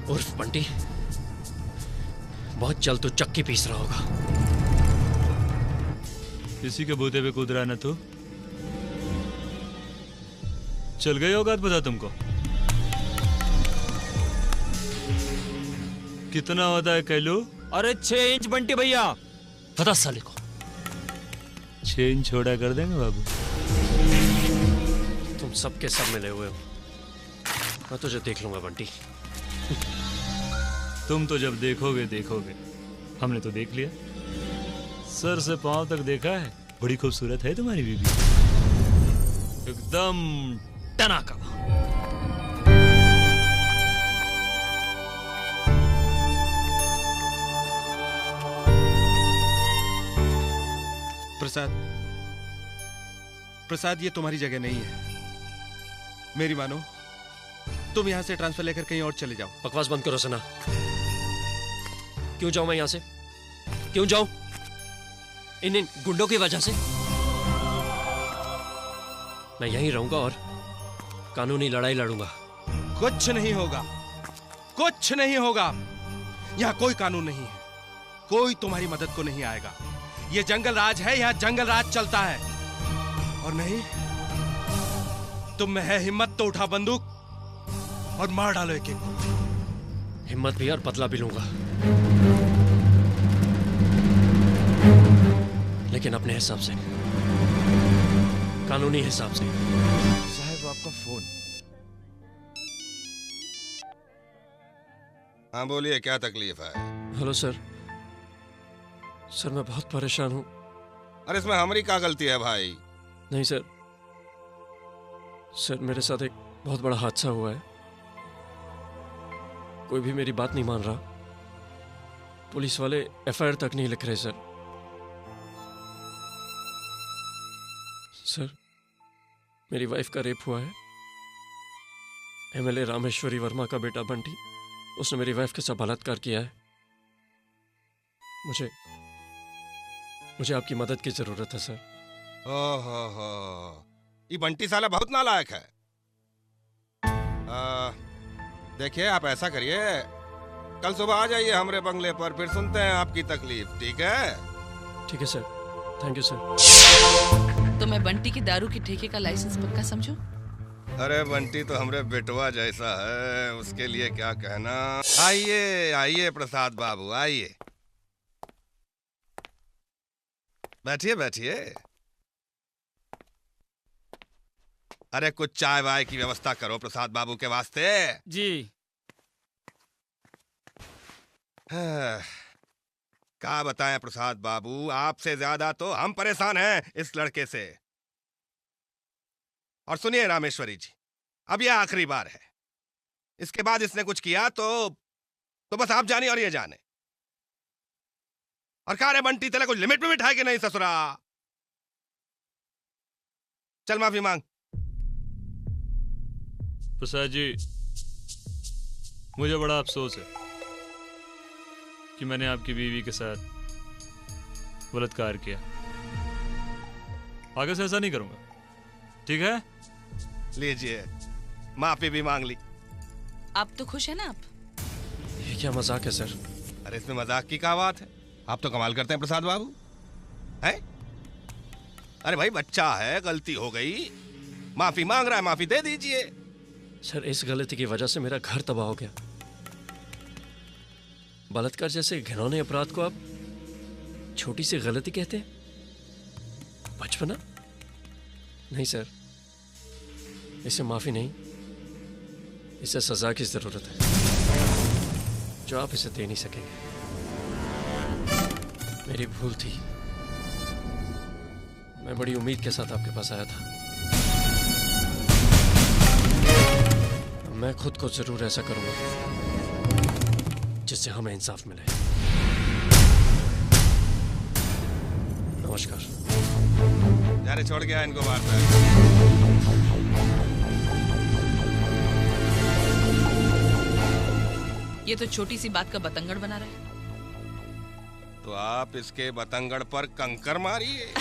उर्फ बंटी। बहुत जल्द तो चक्की पीस रहा होगा। इसी के बूते पे कूद रहा ना तू? चल गई औकात पता तुमको? कितना होता है कैलू? अरे 6 इंच बंटी भैया। पता साले को 6 इंच छोड़ा कर देंगे बाबू। तुम सबके सब मिले हुए हो, मैं तुझे देख लूंगा बंटी। तुम तो जब देखोगे देखोगे, हमने तो देख लिया। सर से पांव तक देखा है। बड़ी खूबसूरत है तुम्हारी बीबी, एकदम टनाका। प्रसाद, प्रसाद ये तुम्हारी जगह नहीं है। मेरी मानो, तुम यहां से ट्रांसफर लेकर कहीं और चले जाओ। बकवास बंद करो सना। क्यों जाऊं मैं यहां से? क्यों जाऊं? इन गुंडों की वजह से? मैं यहीं रहूंगा और कानूनी लड़ाई लड़ूंगा। कुछ नहीं होगा, कुछ नहीं होगा। यहाँ कोई कानून नहीं है, कोई तुम्हारी मदद को नहीं आएगा। ये जंगल राज है, यहाँ जंगल राज चलता है। और नहीं, तुम में है हिम्मत तो उठा बंदूक और मार डालो एक एक को। हिम्मत भी और बदला भी लूंगा, लेकिन अपने हिसाब से, कानूनी हिसाब से। साहब आपका फोन। हाँ बोलिए, क्या तकलीफ है? Hello sir. सर मैं बहुत परेशान हूँ। अरे इसमें हमारी क्या गलती है भाई? नहीं सर, सर मेरे साथ एक बहुत बड़ा हादसा हुआ है। कोई भी मेरी बात नहीं मान रहा। पुलिस वाले एफआईआर तक नहीं लिख रहे सर। सर मेरी वाइफ का रेप हुआ है। एमएलए रामेश्वरी वर्मा का बेटा बंटी, उसने मेरी वाइफ के साथ बलात्कार किया है। मुझे आपकी मदद की जरूरत है सर। ओहो, ये बंटी साला बहुत नालायक है। देखिए आप ऐसा करिए, कल सुबह आ जाइए हमारे बंगले पर, फिर सुनते हैं आपकी तकलीफ। ठीक है? ठीक है सर, थैंक यू सर। तो मैं बंटी की दारू की ठेके का लाइसेंस पक्का समझूं? अरे बंटी तो हमरे बेटवा जैसा है, उसके लिए क्या कहना। आइए आइए प्रसाद बाबू, आइए बैठिए बैठिए। अरे कुछ चाय वाय की व्यवस्था करो प्रसाद बाबू के वास्ते। जी। क्या बताएं प्रसाद बाबू, आपसे ज्यादा तो हम परेशान हैं इस लड़के से। और सुनिए रामेश्वरी जी, अब यह आखिरी बार है। इसके बाद इसने कुछ किया तो बस आप जानिए और ये जाने। और कहा रे बंटी, तेरा कुछ लिमिट में बिठाए कि नहीं ससुरा? चल माफी मांग। प्रसाद जी, मुझे बड़ा अफसोस है कि मैंने आपकी बीवी के साथ बलात्कार किया। आगे से ऐसा नहीं करूंगा, ठीक है? लीजिए, माफी भी मांग ली। आप तो खुश है ना? आप ये क्या मजाक है सर? अरे इसमें मजाक की क्या बात है? आप तो कमाल करते हैं प्रसाद बाबू। हैं? अरे भाई बच्चा है, गलती हो गई, माफी मांग रहा है, माफी दे दीजिए। सर इस गलती की वजह से मेरा घर तबाह हो गया। बलात्कार जैसे घिनौने अपराध को आप छोटी सी गलती कहते हैं? बचपना? नहीं सर, इसे माफी नहीं, इसे सजा की जरूरत है जो आप इसे दे नहीं सकेंगे। मेरी भूल थी, मैं बड़ी उम्मीद के साथ आपके पास आया था। मैं खुद को जरूर ऐसा करूंगा जिससे हमें इंसाफ मिले। नमस्कार। यार छोड़ गया इनको बाहर पे। ये तो छोटी सी बात का बतंगड़ बना रहा है। तो आप इसके बतंगड़ पर कंकर मारिए।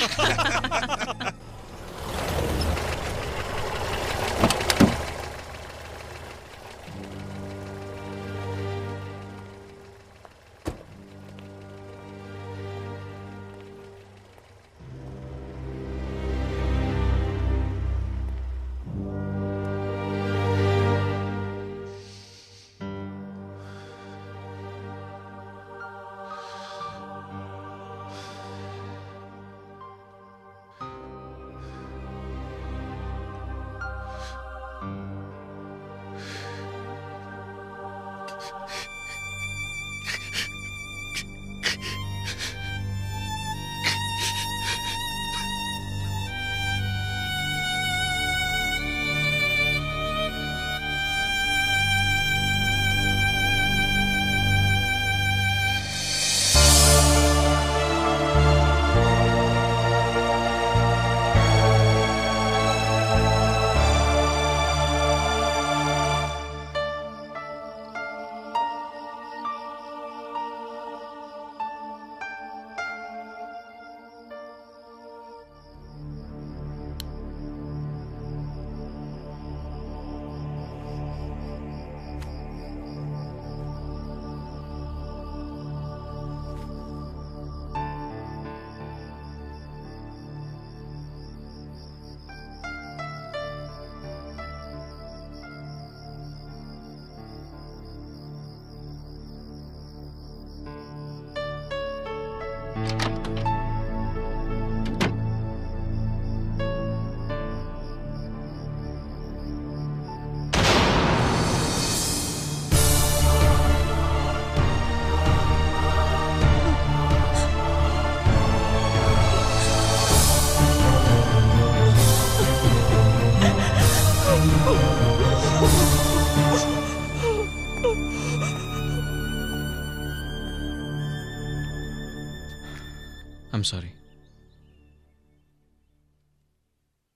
सॉरी।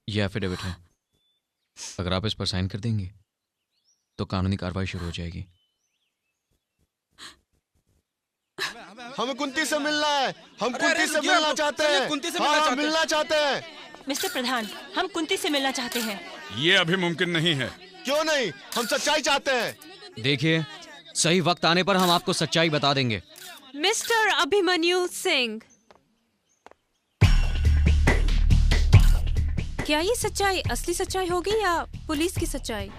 ये एफिडेविट है, अगर आप इस पर साइन कर देंगे तो कानूनी कार्रवाई शुरू हो जाएगी। हमें कुंती से मिलना है, हम कुंती से मिलना चाहते हैं, कुंती से मिलना चाहते हैं। मिस्टर प्रधान, हम कुंती से मिलना चाहते हैं। ये अभी मुमकिन नहीं है। क्यों नहीं? हम सच्चाई चाहते हैं। देखिए, सही वक्त आने पर हम आपको सच्चाई बता देंगे। मिस्टर अभिमन्यु सिंह, क्या ये सच्चाई असली सच्चाई होगी या पुलिस की सच्चाई,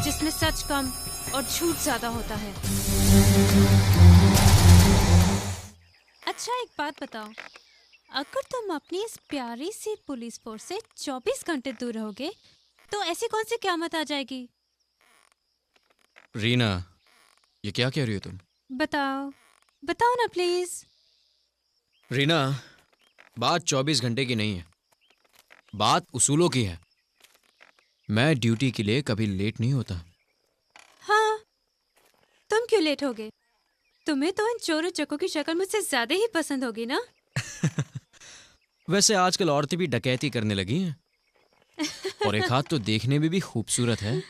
जिसमें सच कम और झूठ ज्यादा होता है? अच्छा, एक बात बताओ, अगर तुम अपनी इस प्यारी सी पुलिस फोर्स से 24 घंटे दूर रहोगे तो ऐसी कौन सी क़यामत आ जाएगी? रीना, ये क्या कह रही हो तुम? बताओ बताओ ना प्लीज। रीना, बात 24 घंटे की नहीं है, बात उसूलों की है। मैं ड्यूटी के लिए कभी लेट नहीं होता। हाँ, तुम क्यों लेट होगे? तुम्हें तो इन चोरों चक्कों की शक्ल मुझसे ज्यादा ही पसंद होगी ना? वैसे आजकल औरतें भी डकैती करने लगी हैं, और एक हाथ तो देखने में भी खूबसूरत है।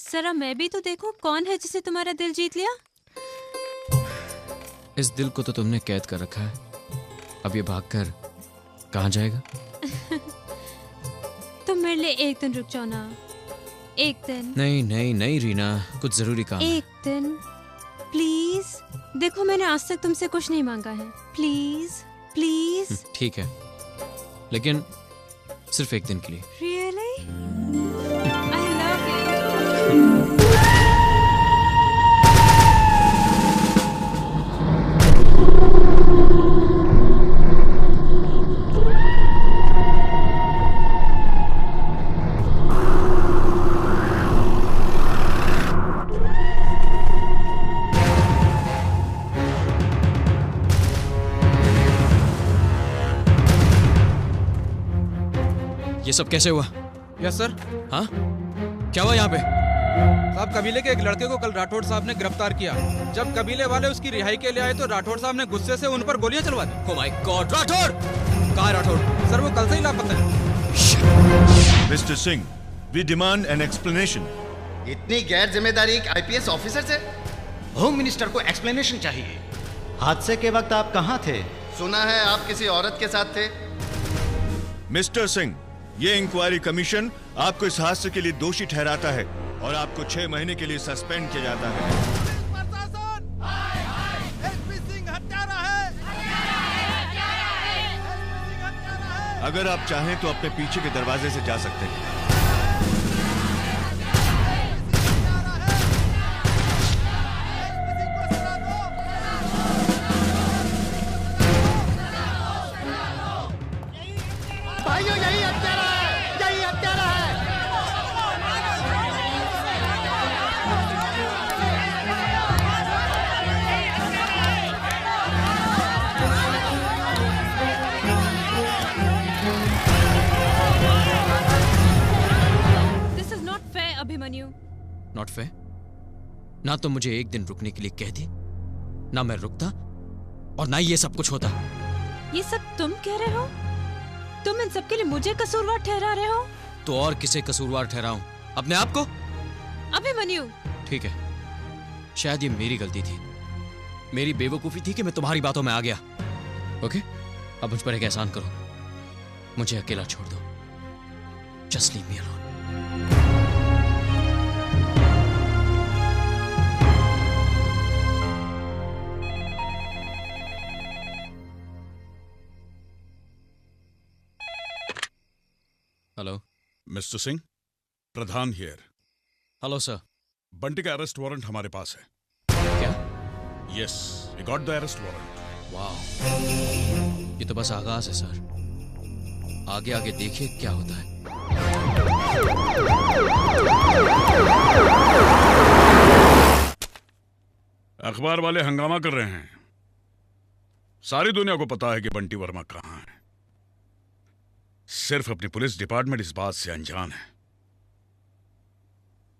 जरा मैं भी तो देखूं कौन है जिसने तुम्हारा दिल जीत लिया। इस दिल को तो तुमने कैद कर रखा है, अब ये भागकर कहाँ जाएगा? तुम मेरे लिए एक दिन रुक जाओ ना, एक दिन। नहीं नहीं नहीं रीना, कुछ जरूरी काम है। एक दिन प्लीज। देखो, मैंने आज तक तुमसे कुछ नहीं मांगा है, प्लीज प्लीज। ठीक है, लेकिन सिर्फ एक दिन के लिए। Really? I love you. ये सब कैसे हुआ? Yes sir. हाँ, क्या हुआ यहाँ पे? साहब, कबीले के एक लड़के को कल राठौड़ साहब ने गिरफ्तार किया। जब कबीले वाले उसकी रिहाई के लिए आए तो राठौड़ साहब ने गुस्से से उन पर गोलियां चलवा दी। Oh my god, Rathore! कहाँ है राठौड़? सर, वो कल से ही लापता है। Mr Singh, we demand an explanation. इतनी गैर जिम्मेदारी एक आईपीएस ऑफिसर से? होम मिनिस्टर को एक्सप्लेनेशन चाहिए। हादसे के वक्त आप कहाँ थे? सुना है आप किसी औरत के साथ थे। मिस्टर सिंह, ये इंक्वायरी कमीशन आपको इस हादसे के लिए दोषी ठहराता है और आपको 6 महीने के लिए सस्पेंड किया जाता है। अगर आप चाहें तो अपने पीछे के दरवाजे से जा सकते हैं। भाइयों, यही हत्यारा है, यही हत्यारा है। This is not fair, Abhimanyu. Not fair? ना तो मुझे एक दिन रुकने के लिए कह दी, ना मैं रुकता, और ना ये सब कुछ होता। ये सब तुम कह रहे हो? तुम इन सब के लिए मुझे कसूरवार ठहरा रहे हो? तो और किसे कसूरवार ठहराऊं? अपने आप को? अभिमन्यु, ठीक है, शायद ये मेरी गलती थी, मेरी बेवकूफी थी कि मैं तुम्हारी बातों में आ गया। ओके, अब मुझ पर एक एहसान करो, मुझे अकेला छोड़ दो। Just leave me alone. Hello Mr Singh, Pradhan here. Hello sir. Bunty का अरेस्ट वारंट हमारे पास है। क्या? Yes, we got the arrest warrant. वाह, ये तो बस आगाज है सर, आगे आगे देखिए क्या होता है। अखबार वाले हंगामा कर रहे हैं, सारी दुनिया को पता है कि बंटी वर्मा कहां है। सिर्फ अपनी पुलिस डिपार्टमेंट इस बात से अनजान है।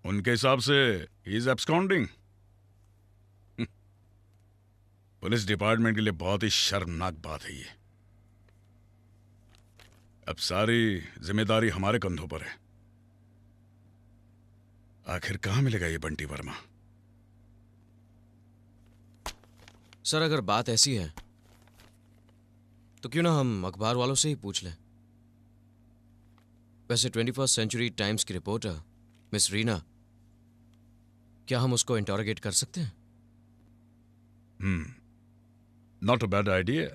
उनके हिसाब से he is absconding. Police department के लिए बहुत ही शर्मनाक बात है ये। अब सारी जिम्मेदारी हमारे कंधों पर है। आखिर कहां मिलेगा ये बंटी वर्मा? सर अगर बात ऐसी है तो क्यों ना हम अखबार वालों से ही पूछ लें। वैसे 21st सेंचुरी टाइम्स की रिपोर्टर मिस रीना, क्या हम उसको इंटरोगेट कर सकते हैं? Not a bad idea.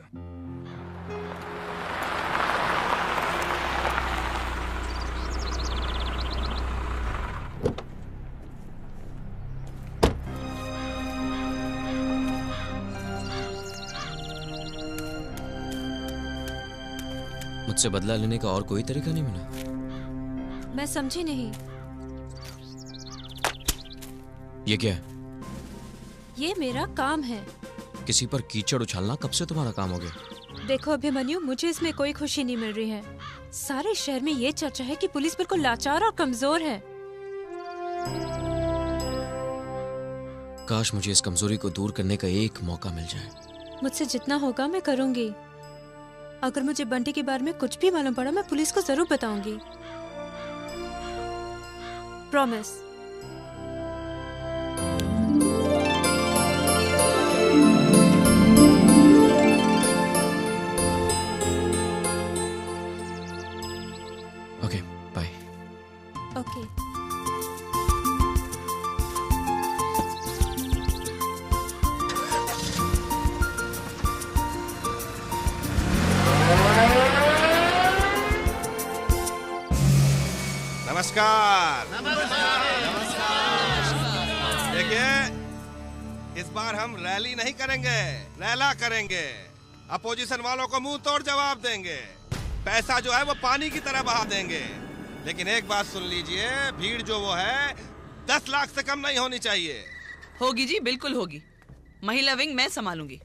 मुझसे बदला लेने का और कोई तरीका नहीं मिला? मैं समझी नहीं। ये क्या है? ये मेरा काम है। किसी पर कीचड़ उछालना कब से तुम्हारा काम हो गया? देखो अभिमन्यु, मुझे इसमें कोई खुशी नहीं मिल रही है। सारे शहर में ये चर्चा है कि पुलिस बिल्कुल लाचार और कमजोर है। काश मुझे इस कमजोरी को दूर करने का एक मौका मिल जाए। मुझसे जितना होगा मैं करूंगी। अगर मुझे बंटी के बारे में कुछ भी मालूम पड़ा मैं पुलिस को जरूर बताऊंगी। प्रॉमिस। Okay, bye. ओके। नमस्कार। देखिए, इस बार हम रैली नहीं करेंगे, रैला करेंगे। अपोजिशन वालों को मुंह तोड़ जवाब देंगे। पैसा जो है वो पानी की तरह बहा देंगे। लेकिन एक बात सुन लीजिए, भीड़ जो वो है 10 लाख से कम नहीं होनी चाहिए। होगी जी, बिल्कुल होगी। महिला विंग मैं संभालूंगी।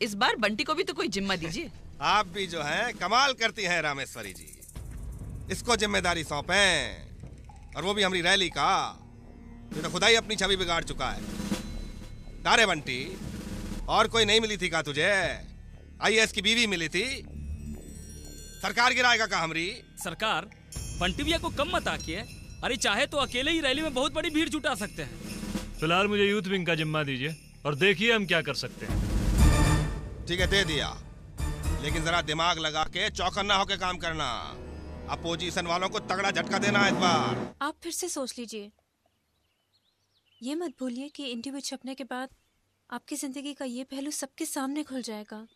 इस बार बंटी को भी तो कोई जिम्मा दीजिए। आप भी जो है कमाल करती हैं रामेश्वरी जी। इसको जिम्मेदारी सौंपें, और वो भी हमारी रैली का। ये तो खुदा ही अपनी छवि बिगाड़ चुका है। तारे बंटी, और कोई नहीं मिली थी का तुझे? आईएएस की बीवी मिली थी। सरकार गिराएगा का हमरी? सरकार बंटी भैया को कम मत आकिए। अरे चाहे तो अकेले ही रैली में बहुत बड़ी भीड़ जुटा सकते हैं। फिलहाल मुझे यूथ विंग का जिम्मा दीजिए और देखिए हम क्या कर सकते हैं। ठीक है, दे दिया। लेकिन जरा दिमाग लगा के चौकन्ना होके काम करना। अपोजिशन वालों को तगड़ा झटका देना इस बार। आप फिर से सोच लीजिए। ये मत भूलिए कि इंटरव्यू छपने के बाद आपकी जिंदगी का ये पहलू सबके सामने खुल जाएगा।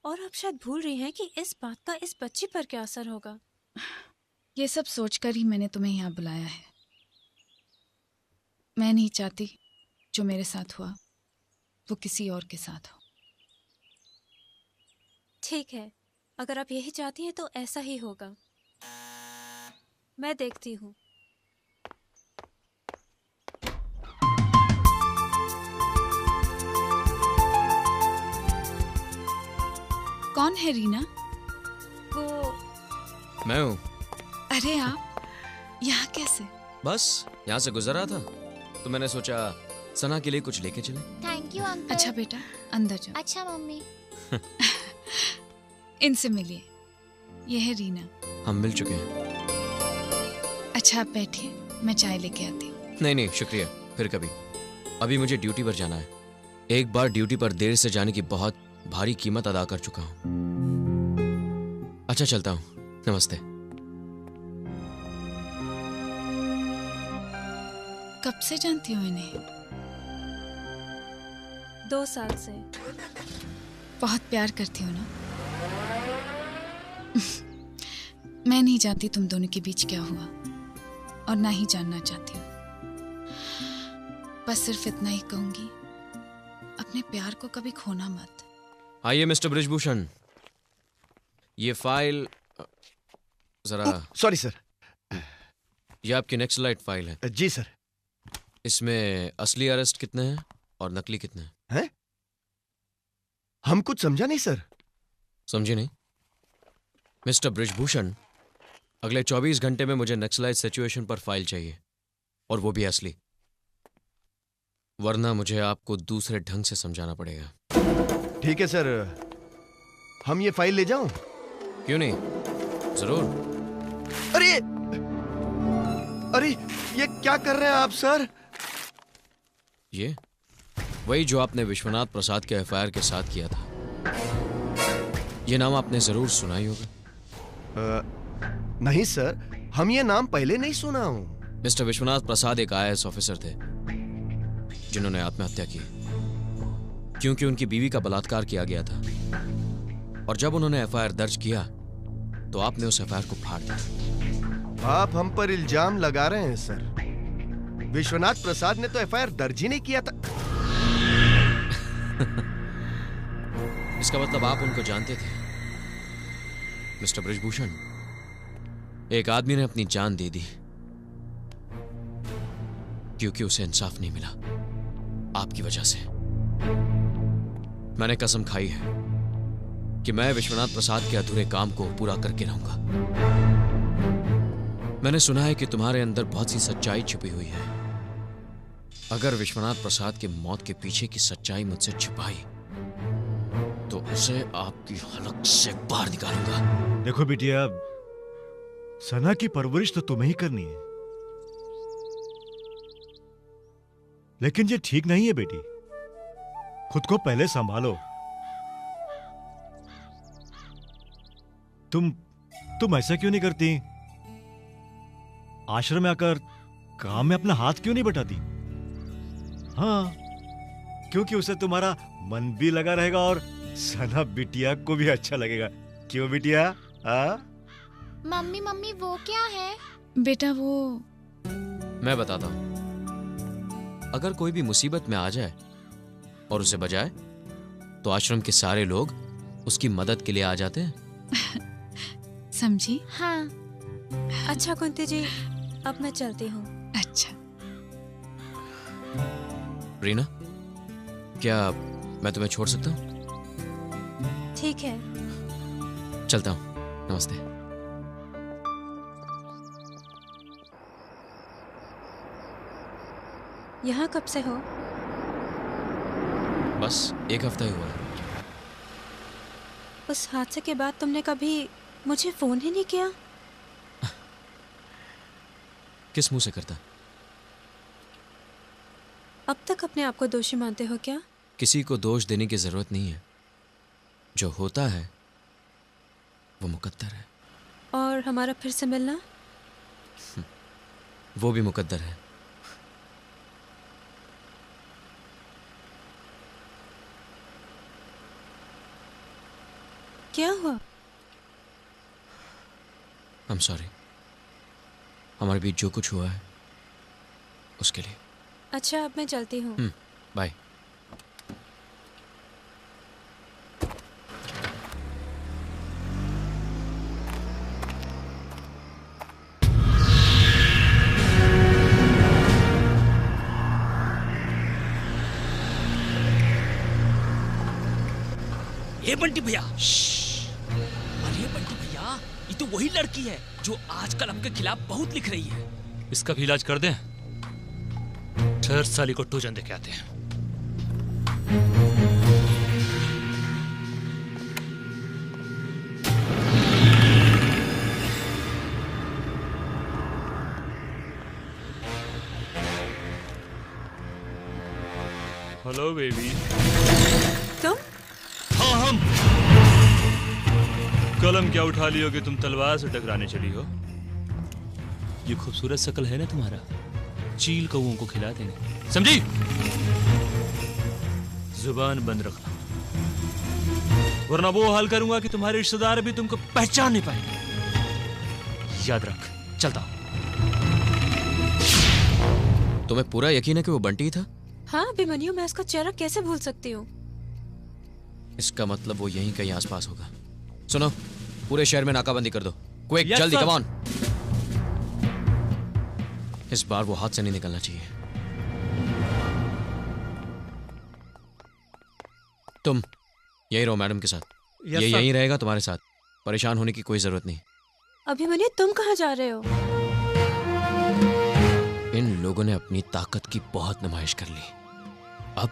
और आप शायद भूल रही हैं कि इस बात का इस बच्ची पर क्या असर होगा। ये सब सोचकर ही मैंने तुम्हें यहाँ बुलाया है। मैं नहीं चाहती जो मेरे साथ हुआ वो किसी और के साथ हो। ठीक है, अगर आप यही चाहती हैं तो ऐसा ही होगा। मैं देखती हूँ। कौन है रीना? वो मैं हूँ। अरे आप यहाँ कैसे? बस यहाँ से गुजर रहा था तो मैंने सोचा सना के लिए कुछ लेके चले। Thank you uncle. अच्छा बेटा, अंदर जाओ। अच्छा मम्मी। इनसे मिलिए, ये है रीना। हम मिल चुके हैं। अच्छा आप बैठिए, मैं चाय लेके आती हूँ। नहीं नहीं शुक्रिया, फिर कभी। अभी मुझे ड्यूटी पर जाना है। एक बार ड्यूटी पर देर से जाने की बहुत भारी कीमत अदा कर चुका हूँ। अच्छा चलता हूँ, नमस्ते। कब से जानती हो इन्हें? 2 साल से। बहुत प्यार करती हो ना? मैं नहीं जानती तुम दोनों के बीच क्या हुआ और ना ही जानना चाहती हूँ। बस सिर्फ इतना ही कहूंगी, अपने प्यार को कभी खोना मत। आइए मिस्टर बृजभूषण, ये फाइल जरा। Sorry sir. ये आपकी नेक्स्ट लाइट फाइल है। जी सर। इसमें असली अरेस्ट कितने हैं और नकली कितने हैं? हम कुछ समझा नहीं सर। समझे नहीं? मिस्टर बृजभूषण, अगले 24 घंटे में मुझे नक्सलाइट सिचुएशन पर फाइल चाहिए, और वो भी असली। वरना मुझे आपको दूसरे ढंग से समझाना पड़ेगा। ठीक है सर, हम ये फाइल ले जाऊं? क्यों नहीं, जरूर। अरे अरे, ये क्या कर रहे हैं आप सर? ये वही जो आपने विश्वनाथ प्रसाद के एफआईआर के साथ किया था। ये नाम आपने जरूर सुना ही होगा। नहीं सर, हम ये नाम पहले नहीं सुना हूं। मिस्टर विश्वनाथ प्रसाद एक IAS ऑफिसर थे जिन्होंने आत्महत्या की क्योंकि उनकी बीवी का बलात्कार किया गया था। और जब उन्होंने एफआईआर दर्ज किया तो आपने उस एफआईआर को फाड़ दिया। आप हम पर इल्जाम लगा रहे हैं सर। विश्वनाथ प्रसाद ने तो एफआईआर दर्ज ही नहीं किया था। इसका मतलब आप उनको जानते थे। मिस्टर बृजभूषण, एक आदमी ने अपनी जान दे दी क्योंकि उसे इंसाफ नहीं मिला आपकी वजह से। मैंने कसम खाई है कि मैं विश्वनाथ प्रसाद के अधूरे काम को पूरा करके रहूंगा। मैंने सुना है कि तुम्हारे अंदर बहुत सी सच्चाई छुपी हुई है। अगर विश्वनाथ प्रसाद के मौत के पीछे की सच्चाई मुझसे छिपाई तो उसे आपकी हलक से बाहर निकालूंगा। देखो बिटिया, सना की परवरिश तो तुम्हें ही करनी है, लेकिन ये ठीक नहीं है बेटी। खुद को पहले संभालो। तुम ऐसा क्यों नहीं करती? आश्रम में आकर काम में अपना हाथ क्यों नहीं बटाती? हाँ, क्योंकि उसे तुम्हारा मन भी लगा रहेगा और सना बिटिया को भी अच्छा लगेगा। क्यों बिटिया? मम्मी मम्मी वो क्या है? बेटा वो मैं बताता हूं। अगर कोई भी मुसीबत में आ जाए और उसे बचाए तो आश्रम के सारे लोग उसकी मदद के लिए आ जाते हैं। समझी? हाँ। अच्छा कुंती जी, अब मैं चलती हूँ। अच्छा। रीना, क्या मैं तुम्हें छोड़ सकता हूँ? ठीक है, चलता हूँ। नमस्ते। यहाँ कब से हो? बस 1 हफ्ता ही हुआ है। उस हादसे के बाद तुमने कभी मुझे फोन ही नहीं किया? किस मुंह से करता? अब तक अपने आप को दोषी मानते हो क्या? किसी को दोष देने की जरूरत नहीं है। जो होता है वो मुकद्दर है। और हमारा फिर से मिलना? वो भी मुकद्दर है। क्या हुआ? I'm sorry। हमारे बीच जो कुछ हुआ है उसके लिए। अच्छा, अब मैं चलती हूँ। बाय। ए बंटी भैया, अरे बंटी भैया, ये तो वही लड़की है जो आजकल हमके खिलाफ बहुत लिख रही है। इसका भी इलाज कर दें। ठहर, साली को टूजन दे के आते हैं। Hello baby. तुम? हाँ, हम। कलम क्या उठा लियो कि तुम तलवार से टकराने चली हो? ये खूबसूरत शक्ल है ना तुम्हारा, चील कौओं को खिला देंगे, समझी? जुबान बंद रखना, वरना वो हाल करूंगा कि तुम्हारे रिश्तेदार भी तुमको पहचान नहीं पाएंगे। याद रख। चलता हूं। तुम्हें पूरा यकीन है कि वो बंटी था? हाँ अभिमन्यु, मैं उसका चेहरा कैसे भूल सकती हूँ? इसका मतलब वो यहीं कहीं आसपास होगा। सुनो, पूरे शहर में नाकाबंदी कर दो। क्विक, जल्दी, कम ऑन। इस बार वो हाथ से नहीं निकलना चाहिए। तुम यही रहो मैडम के साथ। ये यहीं रहेगा तुम्हारे साथ। परेशान होने की कोई जरूरत नहीं। अभिमन्यु, तुम कहाँ जा रहे हो? इन लोगों ने अपनी ताकत की बहुत नुमाइश कर ली। अब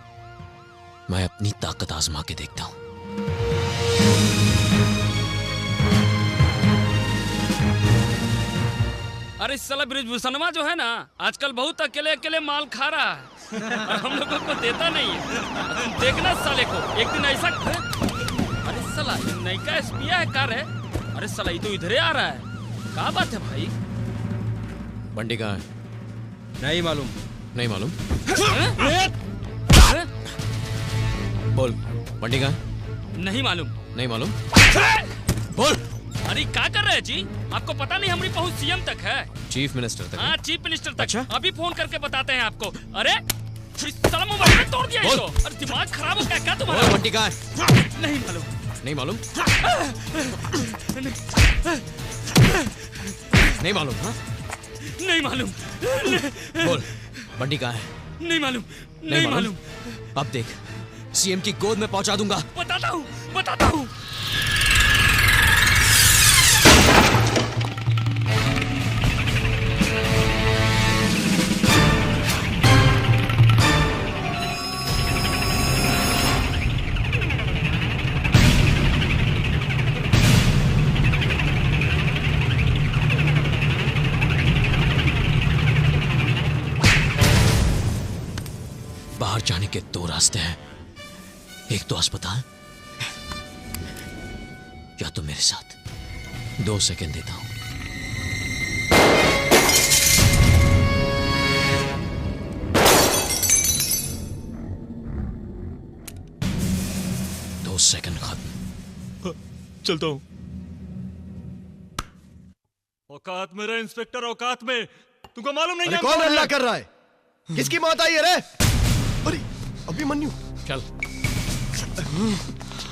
मैं अपनी ताकत आजमा के देखता हूं। अरे साला ब्रिजभूषणवा जो है ना आजकल बहुत अकेले अकेले माल खा रहा है और हम लोगों को देता नहीं है। तुम देखना साले को एक दिन ऐसा। अरे साला ये नयका एसपीआई है कार है। अरे साला ये तो इधर ही आ रहा है। क्या बात है भाई? बंटी कहाँ है? नहीं मालूम। नहीं मालूम? बोल बंटी कहाँ है? नहीं मालूम। नहीं मालूम? बोल। अरे क्या कर रहे हैं जी? आपको पता नहीं हमारी पहुंच सीएम तक है। चीफ मिनिस्टर तक? हाँ चीफ मिनिस्टर तक। अच्छा? अभी फोन करके बताते हैं आपको। अरे साला मोबाइल में तोड़ दिया इसको। अरे दिमाग खराब हो गया क्या तुम्हारा? बंटी कहाँ है? नहीं मालूम। नहीं मालूम? नहीं मालूम? हाँ? नहीं मालूम। बोल बंटी कहाँ है? नहीं मालूम। नहीं मालूम? अब देख सीएम की गोद में पहुंचा दूंगा। बताता हूँ बताता हूँ। बाहर जाने के दो रास्ते हैं, एक तो अस्पताल या तो मेरे साथ। 2 सेकंड देता हूं। दो सेकंड खत्म। चलता हूं। औकात में रहे इंस्पेक्टर, औकात में। तुमको मालूम नहीं अरे कौन हल्ला कर रहा है? किसकी मौत आई है रे? अरे अभिमन्यु चल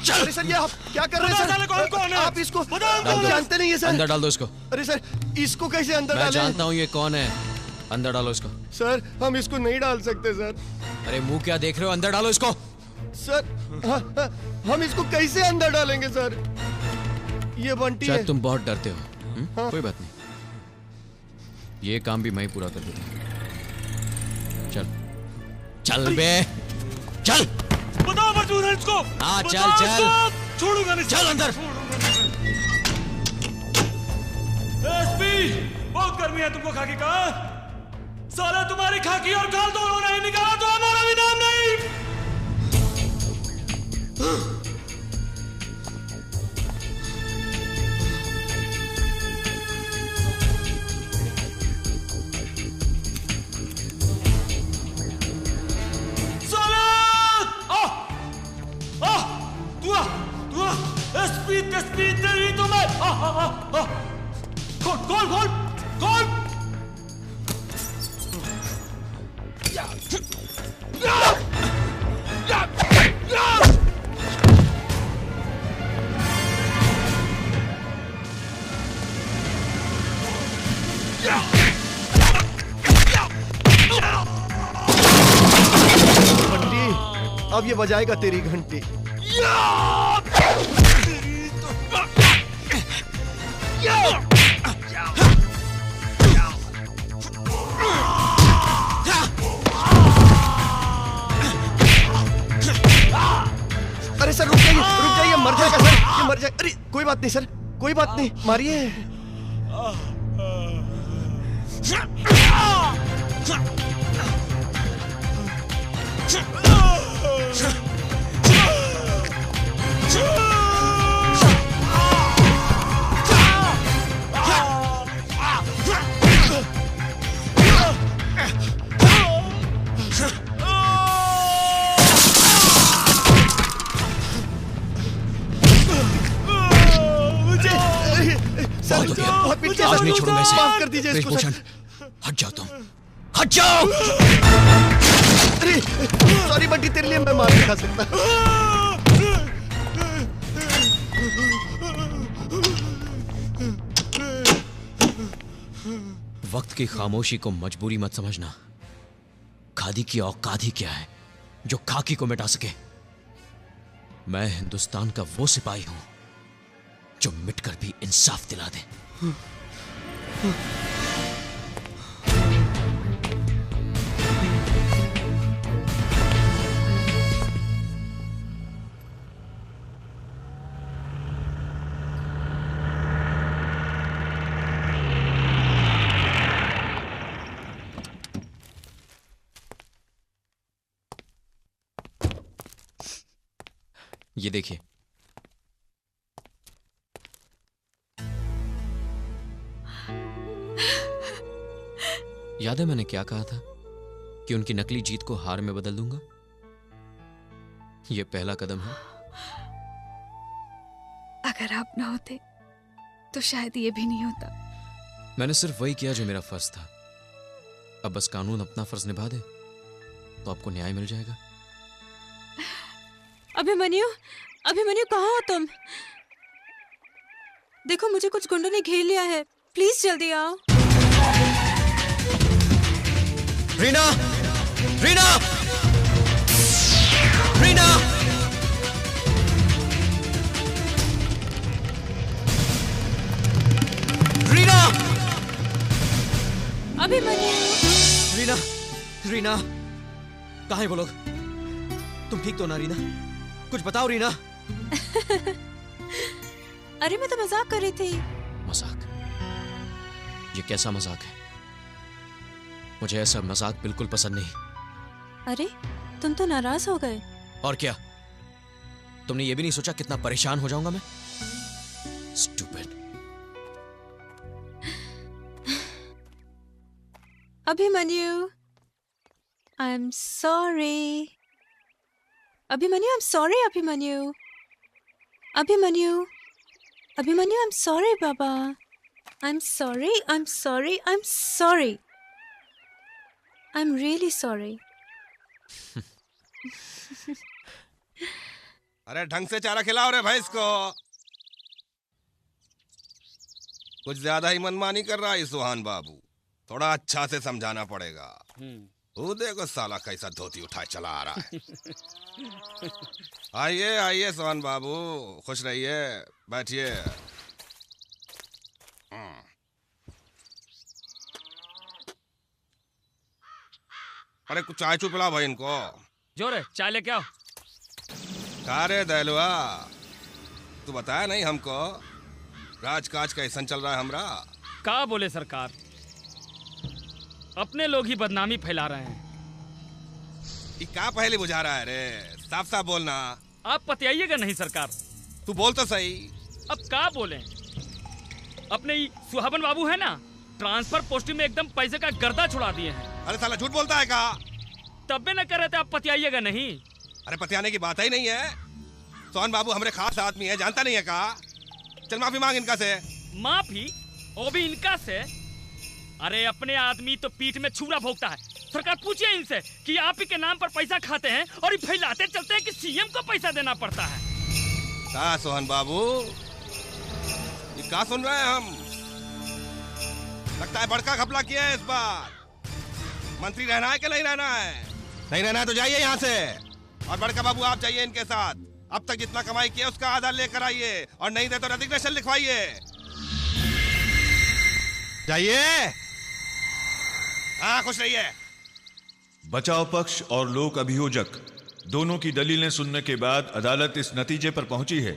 चल। अरे सर ये आप क्या कर रहे हैं सर? कौन है? आप इसको आप जानते नहीं है सर। अंदर डाल दो इसको। अरे सर इसको कैसे अंदर मैं डालें? जानता हूं ये कौन है। अंदर डालो इसको। सर हम इसको नहीं डाल सकते सर। अरे मुंह क्या देख रहे हो? अंदर डालो इसको। सर हम इसको कैसे अंदर डालेंगे सर? ये बंटी है। शायद तुम बहुत डरते हो। कोई बात नहीं, ये काम भी मैं ही पूरा कर दूंगा। चल चल बे चल। बताओ मजबूर है इसको। हाँ चल चल। छोड़ूंगा नहीं। चल अंदर। एसपी बहुत गर्मी है तुमको खाकी का। साले तुम्हारी खाकी और खाल दोनों नहीं निकाला तो हमारा भी नाम नहीं। एसपी तेरी तो मैं। खोल खोल खोल खोल। बंटी अब ये बजाएगा तेरी घंटी। अरे सर रुक जाइए मर जाएगा सर, ये मर जाएगा। अरे कोई बात नहीं सर, कोई बात नहीं, मारिए। आज नहीं छोड़ूंगा इसे। माफ कर दीजिए इसको ब्रिजभूषण हट जाओ तुम, हट जाओ। अरे सॉरी बंटी, तेरे लिए मैं मार नहीं खा सकता। वक्त की खामोशी को मजबूरी मत समझना। खादी की औकात ही क्या है जो खाकी को मिटा सके। मैं हिंदुस्तान का वो सिपाही हूं जो मिटकर भी इंसाफ दिला दे। ये देखिए। याद है मैंने क्या कहा था कि उनकी नकली जीत को हार में बदल दूंगा? यह पहला कदम है। अगर आप ना होते तो शायद ये भी नहीं होता। मैंने सिर्फ वही किया जो मेरा फर्ज था। अब बस कानून अपना फर्ज निभा दे तो आपको न्याय मिल जाएगा। अभिमन्यु, अभिमन्यु कहाँ हो तुम? देखो मुझे कुछ गुंडों ने घेर लिया है, प्लीज जल्दी आओ। रीना! रीना! रीना! रीना! अभिमन्यु! रीना! रीना! कहाँ है वो लोग? तुम ठीक तो ना रीना? कुछ बताओ रीना। अरे मैं तो मजाक कर रही थी। मजाक? ये कैसा मजाक है? मुझे ऐसा मजाक बिल्कुल पसंद नहीं। अरे तुम तो नाराज हो गए। और क्या? तुमने ये भी नहीं सोचा कितना परेशान हो जाऊंगा मैं? Stupid. Abhimanyu, I'm sorry. Abhimanyu, I'm sorry, Abhimanyu. Abhimanyu, Abhimanyu, I'm sorry, Baba. I'm sorry, I'm sorry, I'm sorry. I'm really sorry. अरे ढंग से चारा खिलाओ रे भैंस को। कुछ ज्यादा ही मनमानी कर रहा है सुहान बाबू, थोड़ा अच्छा से समझाना पड़ेगा। वो देखो साला कैसा धोती उठाए चला आ रहा है। आइए आइए सुहान बाबू, खुश रहिए, बैठिए। अरे कुछ चाय चू पिला भाई इनको। जोरे चाय लेके आओ। का रे दहलुआ, तू बताया नहीं हमको राजकाज कैसन चल रहा है हमरा? का बोले सरकार, अपने लोग ही बदनामी फैला रहे हैं। ये का पहले बुझा रहा है रे, साफ साफ बोलना। आप पतियाइएगा नहीं सरकार। तू बोल तो सही। अब का बोले, अपने सुहाबन बाबू है ना, ट्रांसफर पोस्टिंग में एकदम पैसे का गर्दा छुड़ा दिए हैं। अरे साला झूठ बोलता है का? तब्बे न कर रहे थे आप पतियाइएगा नहीं। अरे पतियाने की बात ही नहीं है। सोहन बाबू हमारे खास आदमी है, जानता नहीं है का? चल माफी मांग इनका से। माफी? वो भी इनका से? अरे अपने आदमी तो पीठ में छुरा भोगता है। सरकार पूछिए इनसे कि आप ही के नाम पर पैसा खाते हैं और ये फैलाते चलते हैं कि सीएम को पैसा देना पड़ता है। का सोहन बाबू, ये का सुन रहे हैं हम? लगता है बड़का घपला किया है इस बार। मंत्री रहना है कि नहीं रहना है? नहीं रहना है तो जाइए यहाँ से। और बड़का बाबू आप जाइए इनके साथ। अब तक जितना कमाई किया उसका आधा लेकर आइए, और नहीं दे तो रेजिग्नेशन लिखवाइए। जाइए। हाँ खुश रहिए। बचाव पक्ष और लोक अभियोजक दोनों की दलीलें सुनने के बाद अदालत इस नतीजे पर पहुंची है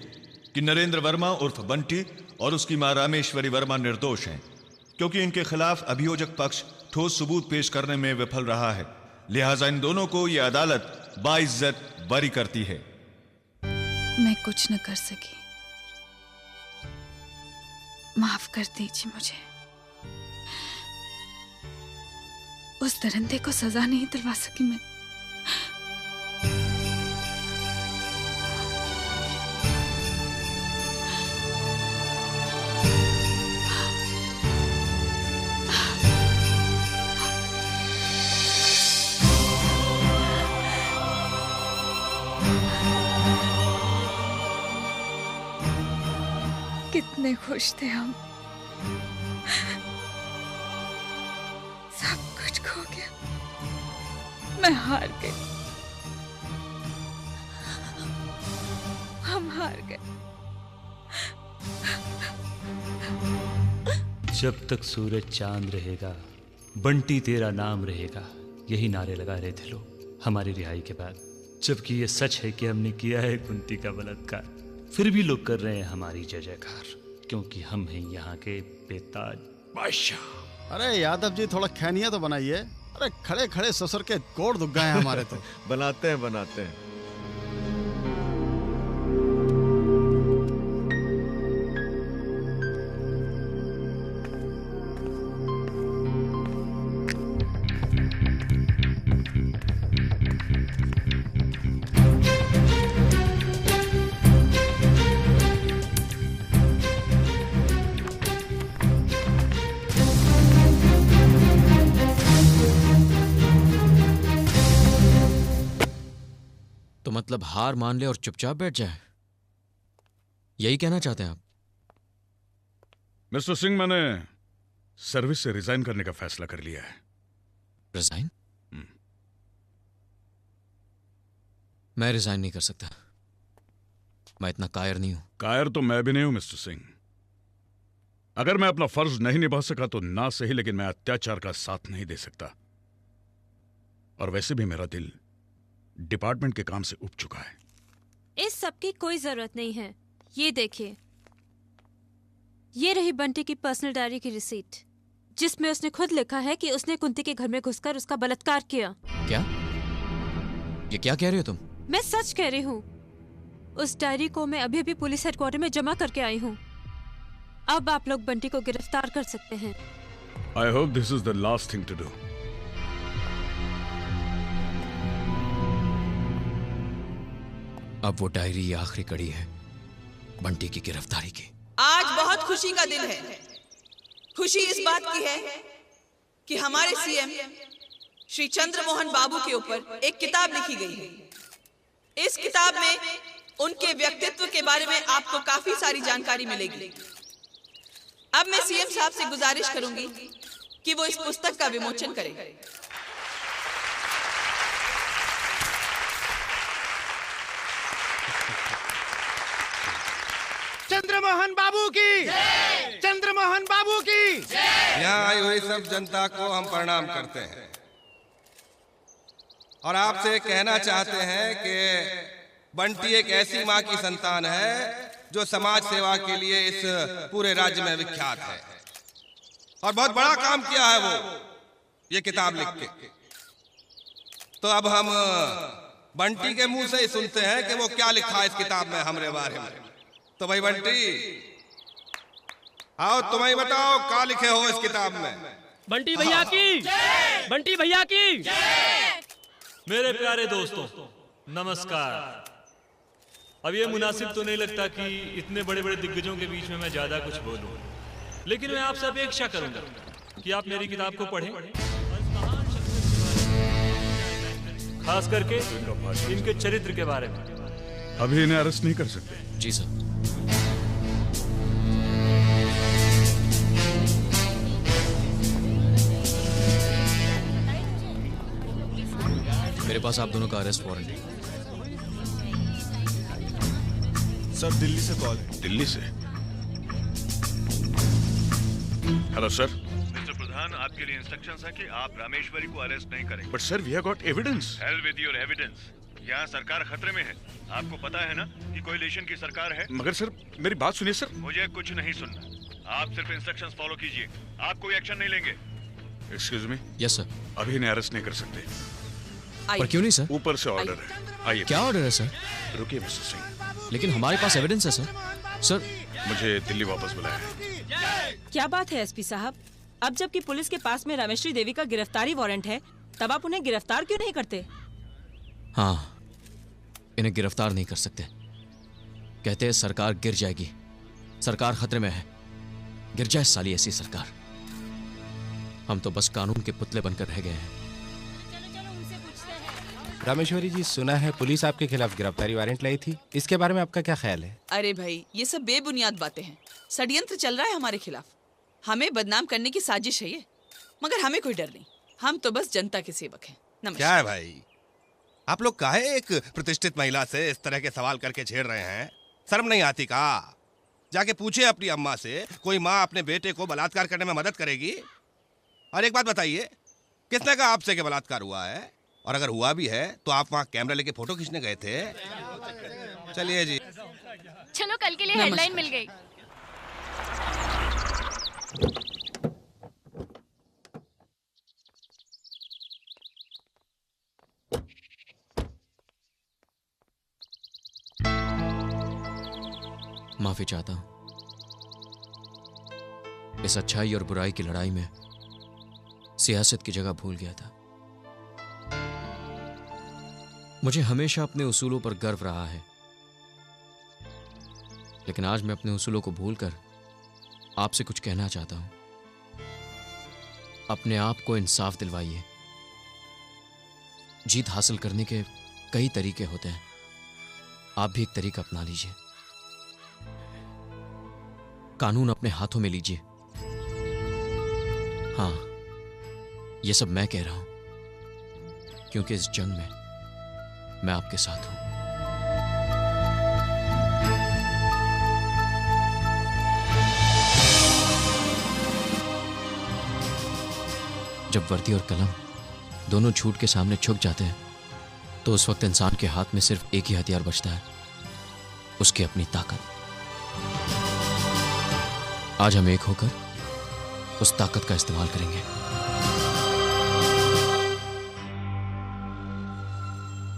कि नरेंद्र वर्मा उर्फ बंटी और उसकी मां रामेश्वरी वर्मा निर्दोष हैं, क्योंकि इनके खिलाफ अभियोजक पक्ष ठोस सबूत पेश करने में विफल रहा है। लिहाजा इन दोनों को यह अदालत बाइज्जत बरी करती है। मैं कुछ न कर सकी, माफ कर दीजिए मुझे। उस दरिंदे को सजा नहीं दिलवा सकी मैं। कितने खुश थे हम, सब कुछ खो गया, मैं हार गई, हम हार गए। जब तक सूरज चांद रहेगा, बंटी तेरा नाम रहेगा, यही नारे लगा रहे थे लोग हमारी रिहाई के बाद। जबकि ये सच है कि हमने किया है कुंती का बलात्कार, फिर भी लोग कर रहे हैं हमारी जय जयकार, क्योंकि हम हैं यहाँ के बेताज बादशाह। अरे यादव जी थोड़ा खैनिया तो बनाइए। अरे खड़े खड़े ससुर के कोड़ दुख गए हमारे तो। बनाते हैं। मतलब हार मान ले और चुपचाप बैठ जाए, यही कहना चाहते हैं आप? मिस्टर सिंह, मैंने सर्विस से रिजाइन करने का फैसला कर लिया है। रिजाइन? मैं रिजाइन नहीं कर सकता। मैं इतना कायर नहीं हूं। कायर तो मैं भी नहीं हूं मिस्टर सिंह। अगर मैं अपना फर्ज नहीं निभा सका तो ना सही, लेकिन मैं अत्याचार का साथ नहीं दे सकता। और वैसे भी मेरा दिल डिपार्टमेंट के काम से उब चुका है। इस सब की कोई जरूरत नहीं है। ये देखिए, ये रही बंटी की पर्सनल डायरी की रिसीट, जिसमें उसने खुद लिखा है कि उसने कुंती के घर में घुसकर उसका बलात्कार किया। क्या? ये क्या कह रही हो तुम? मैं सच कह रही हूँ। उस डायरी को मैं अभी अभी पुलिस हेडक्वार्टर में जमा करके आई हूँ। अब आप लोग बंटी को गिरफ्तार कर सकते हैं। I hope this is the last thing to do. अब वो डायरी आखिरी कड़ी है बंटी की गिरफ्तारी की। आज बहुत खुशी का दिन है। खुशी इस बात की है कि हमारे सीएम श्री चंद्रमोहन बाबू के ऊपर एक किताब लिखी गई है। इस किताब में उनके व्यक्तित्व के बारे में आपको काफी सारी जानकारी मिलेगी। अब मैं सीएम साहब से गुजारिश करूंगी कि वो इस पुस्तक का विमोचन करें। चंद्रमोहन बाबू की, चंद्रमोहन बाबू की। यहाँ आई हुई सब जनता को हम प्रणाम करते हैं और आपसे कहना चाहते हैं कि बंटी एक ऐसी माँ की संतान है जो समाज सेवा के लिए इस पूरे राज्य में विख्यात है और बहुत बड़ा काम किया है वो ये किताब लिख के। तो अब हम बंटी के मुंह से ही सुनते हैं कि वो क्या लिखा है इस किताब में हमारे बारे में। तो भाई बंटी, आओ तुम ही बताओ क्या लिखे हो इस किताब में। बंटी भैया की, बंटी भैया की। मेरे प्यारे दोस्तों, नमस्कार। अब ये मुनासिब तो नहीं लगता कि इतने बड़े बड़े दिग्गजों के बीच में मैं ज्यादा कुछ बोलूं, लेकिन मैं आपसे अपेक्षा करूंगा कि आप मेरी किताब को पढ़ें, खास करके इनके चरित्र के बारे में। अभी इन्हें अरेस्ट नहीं कर सकते? जी सर। मेरे पास आप दोनों का अरेस्ट वारंट है। सर, दिल्ली से कॉल है। दिल्ली से? Hello sir. मिस्टर प्रधान, आपके लिए इंस्ट्रक्शंस है कि आप रामेश्वरी को अरेस्ट नहीं करेंगे। But sir, we have got evidence. Hell with your evidence. यहाँ सरकार खतरे में है। आपको पता है ना कि कोएलिशन की सरकार है। मगर सर, मेरी बात सुनिए सर। मुझे कुछ नहीं सुनना। आप सिर्फ इंस्ट्रक्शंस फॉलो कीजिए। आप कोई एक्शन नहीं लेंगे। Excuse me. Yes sir. अभी इन्हें अरेस्ट नहीं कर सकते। पर क्यों नहीं सर? ऊपर से ऑर्डर है। आइए। क्या ऑर्डर है सर? रुकिए मिस्टर सिंह। लेकिन हमारे पास एविडेंस है सर। सर, मुझे दिल्ली वापस बुलाया है। क्या बात है एसपी साहब? अब जबकि पुलिस के पास में रामेश्वरी देवी का गिरफ्तारी वारंट है, तब आप उन्हें गिरफ्तार क्यों नहीं करते? हाँ, इन्हें गिरफ्तार नहीं कर सकते। कहते हैं सरकार गिर जाएगी। सरकार खतरे में है। गिर जाए साली ऐसी सरकार। हम तो बस कानून के पुतले बनकर रह गए हैं। रामेश्वरी जी, सुना है पुलिस आपके खिलाफ गिरफ्तारी वारंट लाई थी। इसके बारे में आपका क्या ख्याल है? अरे भाई, ये सब बेबुनियाद बातें हैं। षड्यंत्र चल रहा है हमारे खिलाफ। हमें बदनाम करने की साजिश है ये। मगर हमें कोई डर नहीं। हम तो बस जनता के सेवक हैं। नमस्कार। क्या है भाई, आप लोग काहे एक प्रतिष्ठित महिला से इस तरह के सवाल करके छेड़ रहे हैं? शर्म नहीं आती का? जाके पूछे अपनी अम्मा से, कोई माँ अपने बेटे को बलात्कार करने में मदद करेगी? और एक बात बताइए, किसने कहा आपसे कि बलात्कार हुआ है? और अगर हुआ भी है तो आप वहाँ कैमरा लेके फोटो खींचने गए थे? चलिए जी। चलो, कल के लिए हेडलाइन मिल गई। माफी चाहता हूं। इस अच्छाई और बुराई की लड़ाई में सियासत की जगह भूल गया था। मुझे हमेशा अपने उसूलों पर गर्व रहा है, लेकिन आज मैं अपने उसूलों को भूलकर आपसे कुछ कहना चाहता हूं। अपने आप को इंसाफ दिलवाइए। जीत हासिल करने के कई तरीके होते हैं, आप भी एक तरीका अपना लीजिए, कानून अपने हाथों में लीजिए। हाँ, ये सब मैं कह रहा हूं क्योंकि इस जंग में मैं आपके साथ हूं। जब वर्दी और कलम दोनों झूठ के सामने झुक जाते हैं तो उस वक्त इंसान के हाथ में सिर्फ एक ही हथियार बचता है, उसकी अपनी ताकत। आज हम एक होकर उस ताकत का इस्तेमाल करेंगे।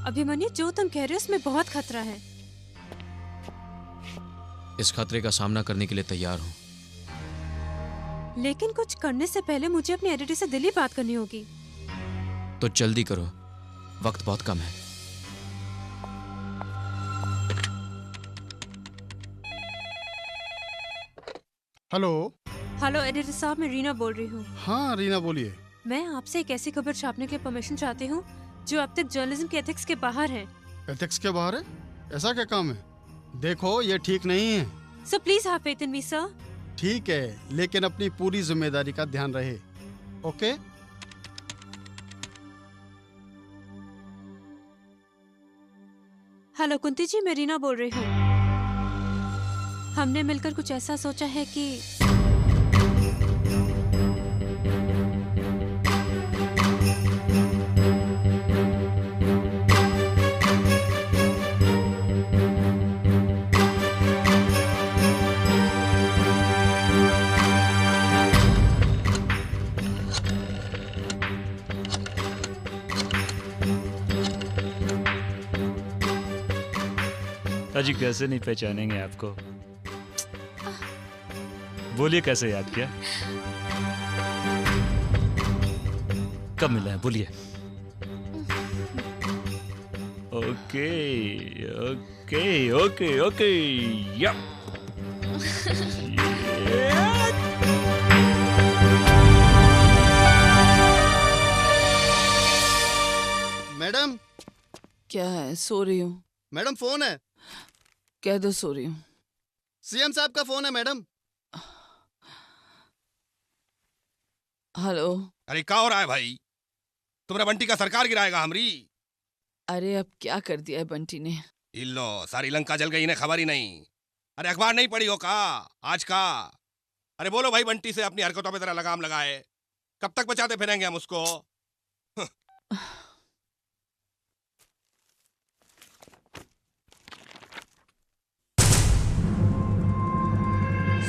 अभिमन्यु, जो तुम कह रहे हो उसमें बहुत खतरा है। इस खतरे का सामना करने के लिए तैयार हूं, लेकिन कुछ करने से पहले मुझे अपनी एडिटर से दिली बात करनी होगी। तो जल्दी करो, वक्त बहुत कम है। हेलो। हेलो एडिटर साहब, मैं रीना बोल रही हूँ। हाँ रीना बोलिए। मैं आपसे एक ऐसी खबर छापने के लिए परमिशन चाहती हूँ जो अब तक जर्नलिज्म के एथिक्स के बाहर है। एथिक्स के बाहर है? ऐसा क्या काम है? देखो ये ठीक नहीं है। So please have faith in me sir. ठीक है, लेकिन अपनी पूरी जिम्मेदारी का ध्यान रहे। ओके? हेलो कुंती जी, मैं रीना बोल रही हूँ। हमने मिलकर कुछ ऐसा सोचा है कि अजी कैसे नहीं पहचानेंगे आपको? बोलिए कैसे याद किया? कब मिला है बोलिए। ओके ओके ओके ओके या मैडम। क्या है? सो रही हूँ। मैडम फोन है। कह दो सो रही हूँ। सीएम साहब का फोन है मैडम। हेलो। अरे क्या हो रहा है भाई? तुमने बंटी का सरकार गिराएगा हमरी? अरे अब क्या कर दिया है बंटी ने? इल्लो सारी लंका जल गई, इन्हें खबर ही नहीं। अरे अखबार नहीं पढ़ी हो का आज का? अरे बोलो भाई बंटी से अपनी हरकतों पे जरा लगाम लगाए। कब तक बचाते फिरेंगे हम उसको?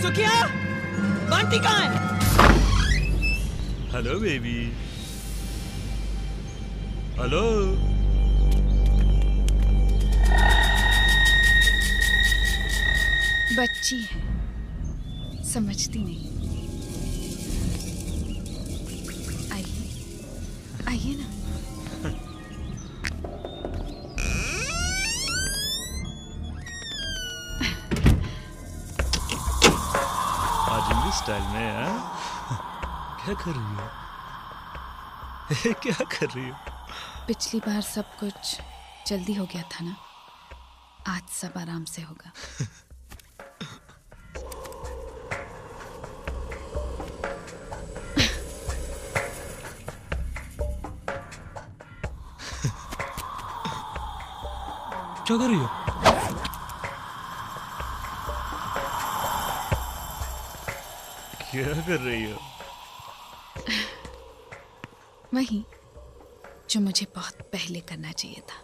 सुखिया, बंटी कहाँ है? Hello baby. हेलो। बच्ची है, समझती नहीं। आइए आइए ना। आज इंग्लिश स्टाइल में है? क्या कर रही हो? क्या कर रही हो? पिछली बार सब कुछ जल्दी हो गया था ना, आज सब आराम से होगा। क्या कर रही हो? क्या कर रही हो? वही जो मुझे बहुत पहले करना चाहिए था।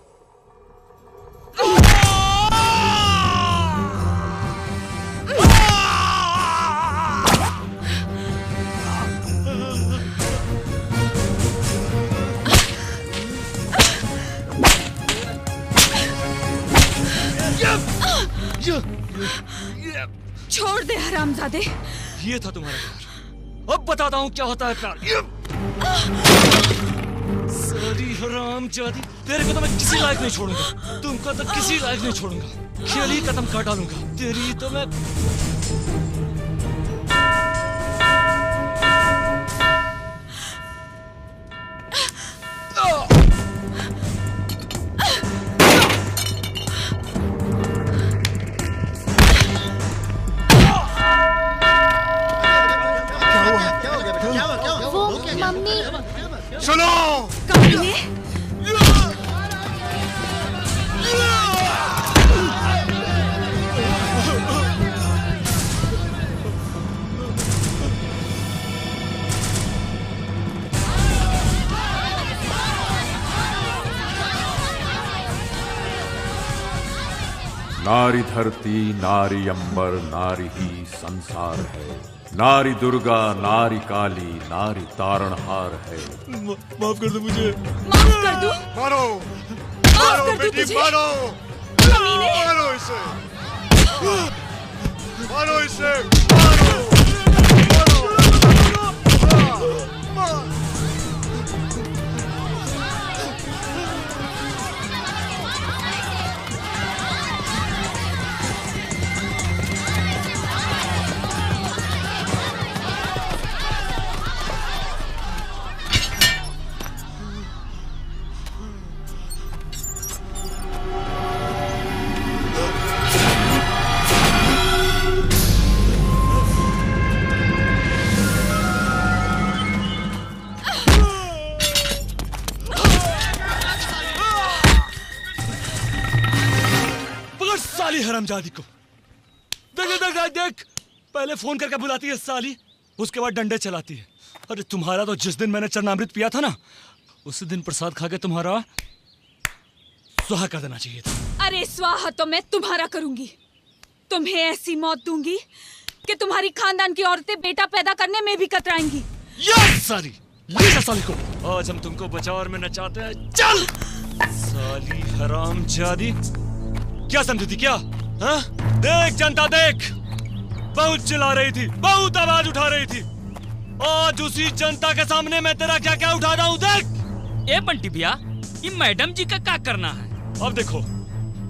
छोड़ दे हरामजादे। ये था तुम्हारा प्यार, अब बताता हूँ क्या होता है प्यार। सारी हरामजादी, तेरे को तो मैं किसी लायक नहीं छोड़ूंगा, तुमको तो किसी लायक नहीं छोड़ूंगा, खेल ही खत्म कर डालूंगा तेरी तो मैं। मम्मी सुनो कमीने नारी धरती नारी अंबर नारी ही संसार है। नारी दुर्गा नारी काली नारी तारणहार है। माफ कर दो मुझे। माफ कर दो। मारो माफ कर दो तुझे। मारो कमीने। मारो इसे मारो इसे मारो साली हरामजादी को देख देख देख देख, पहले फोन करके बुलाती है साली, उसके बाद डंडे चलाती है। अरे तुम्हारा तो जिस दिन मैंने चरणामृत पिया था ना, उसी दिन प्रसाद खा के तुम्हारा स्वाहा कर देना चाहिए था। अरे स्वाहा तो मैं तुम्हारा करूंगी। तुम्हें ऐसी मौत दूंगी कि तुम्हारी खानदान की औरतें बेटा पैदा करने में भी कतराएंगी। यस साली, ले जा साली को। आज हम तुमको बचावर में नचाते हैं। चल साली हरामजादी, क्या समझी थी क्या? हाँ? देख जनता देख, बहुत चिल्ला रही थी, बहुत आवाज उठा रही थी। आज उसी जनता के सामने मैं तेरा क्या क्या उठा रहा हूँ देख। ए बंटी भैया, ये मैडम जी का क्या करना है? अब देखो,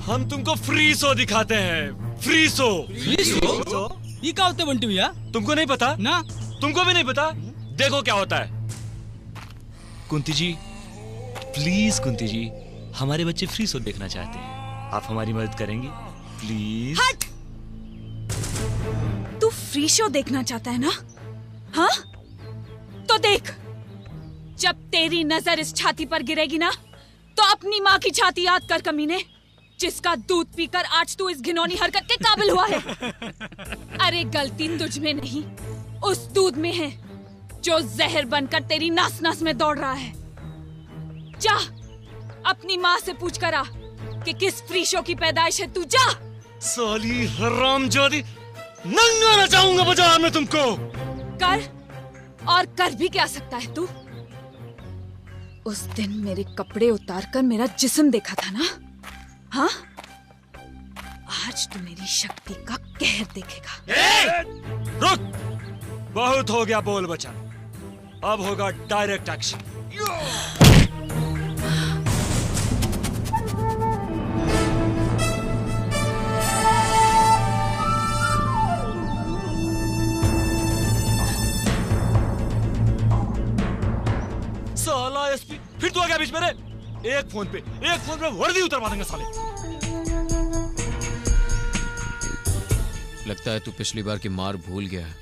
हम तुमको फ्री शो दिखाते हैं। Free show. Free show? ये क्या होता है बंटी भैया? तुमको नहीं पता ना? तुमको भी नहीं पता? देखो क्या होता है। कुंती जी प्लीज, कुंती जी हमारे बच्चे फ्री शो देखना चाहते हैं, आप हमारी मदद करेंगे प्लीज? हट! तू फ्री शो देखना चाहता है ना? हाँ? तो देख, जब तेरी नजर इस छाती पर गिरेगी ना, तो अपनी माँ की छाती याद कर कमीने, जिसका दूध पीकर आज तू इस घिनौनी हरकत के काबिल हुआ है। अरे गलती तुझ में नहीं, उस दूध में है जो जहर बनकर तेरी नास नास में दौड़ रहा है। जा अपनी माँ से पूछ कर आ कि किस फ्री शो की पैदाइश है तू। जा साली हरामजादी, नंगा नचाऊंगा बाजार में तुमको। कर, और कर भी क्या सकता है तू? उस दिन मेरे कपड़े उतार कर मेरा जिस्म देखा था ना? हाँ? आज तू मेरी शक्ति का कहर देखेगा। रुक, बहुत हो गया बोल बचा, अब होगा डायरेक्ट एक्शन। साला एसपी, फिर तू आ गया बीच में रे। एक फोन पे वर्दी उतरवा देंगे साले। लगता है तू पिछली बार की मार भूल गया है।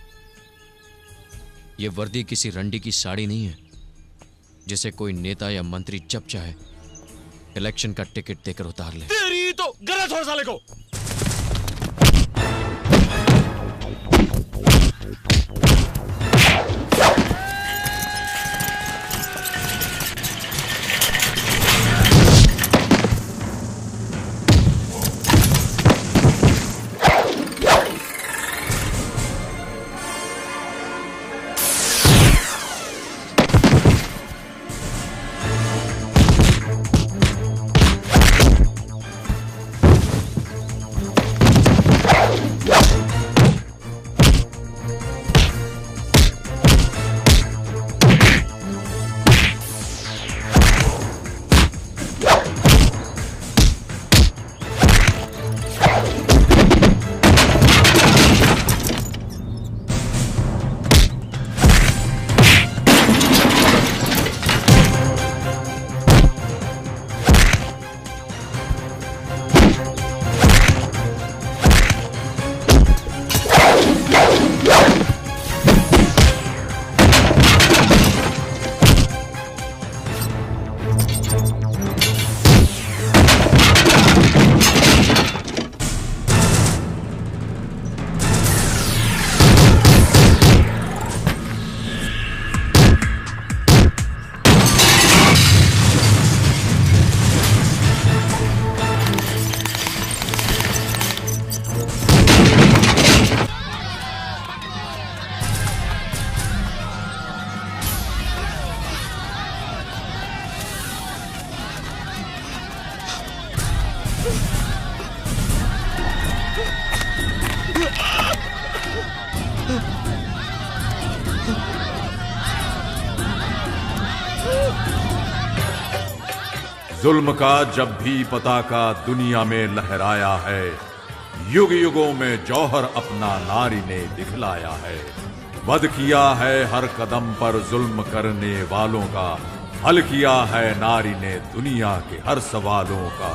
ये वर्दी किसी रंडी की साड़ी नहीं है जिसे कोई नेता या मंत्री जब चाहे इलेक्शन का टिकट देकर उतार ले। तेरी तो गलत हो साले को। जुल्म का जब भी पताका दुनिया में लहराया है, युग युगों में जौहर अपना नारी ने दिखलाया है। वध किया है हर कदम पर जुल्म करने वालों का, हल किया है नारी ने दुनिया के हर सवालों का।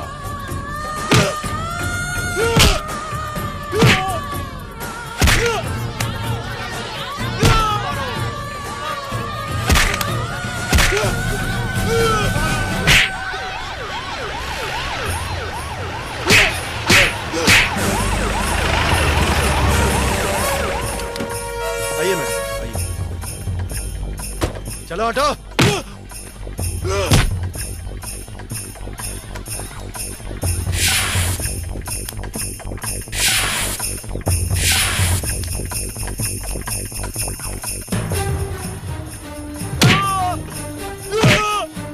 आइए मैडम, आइए। चलो हटो।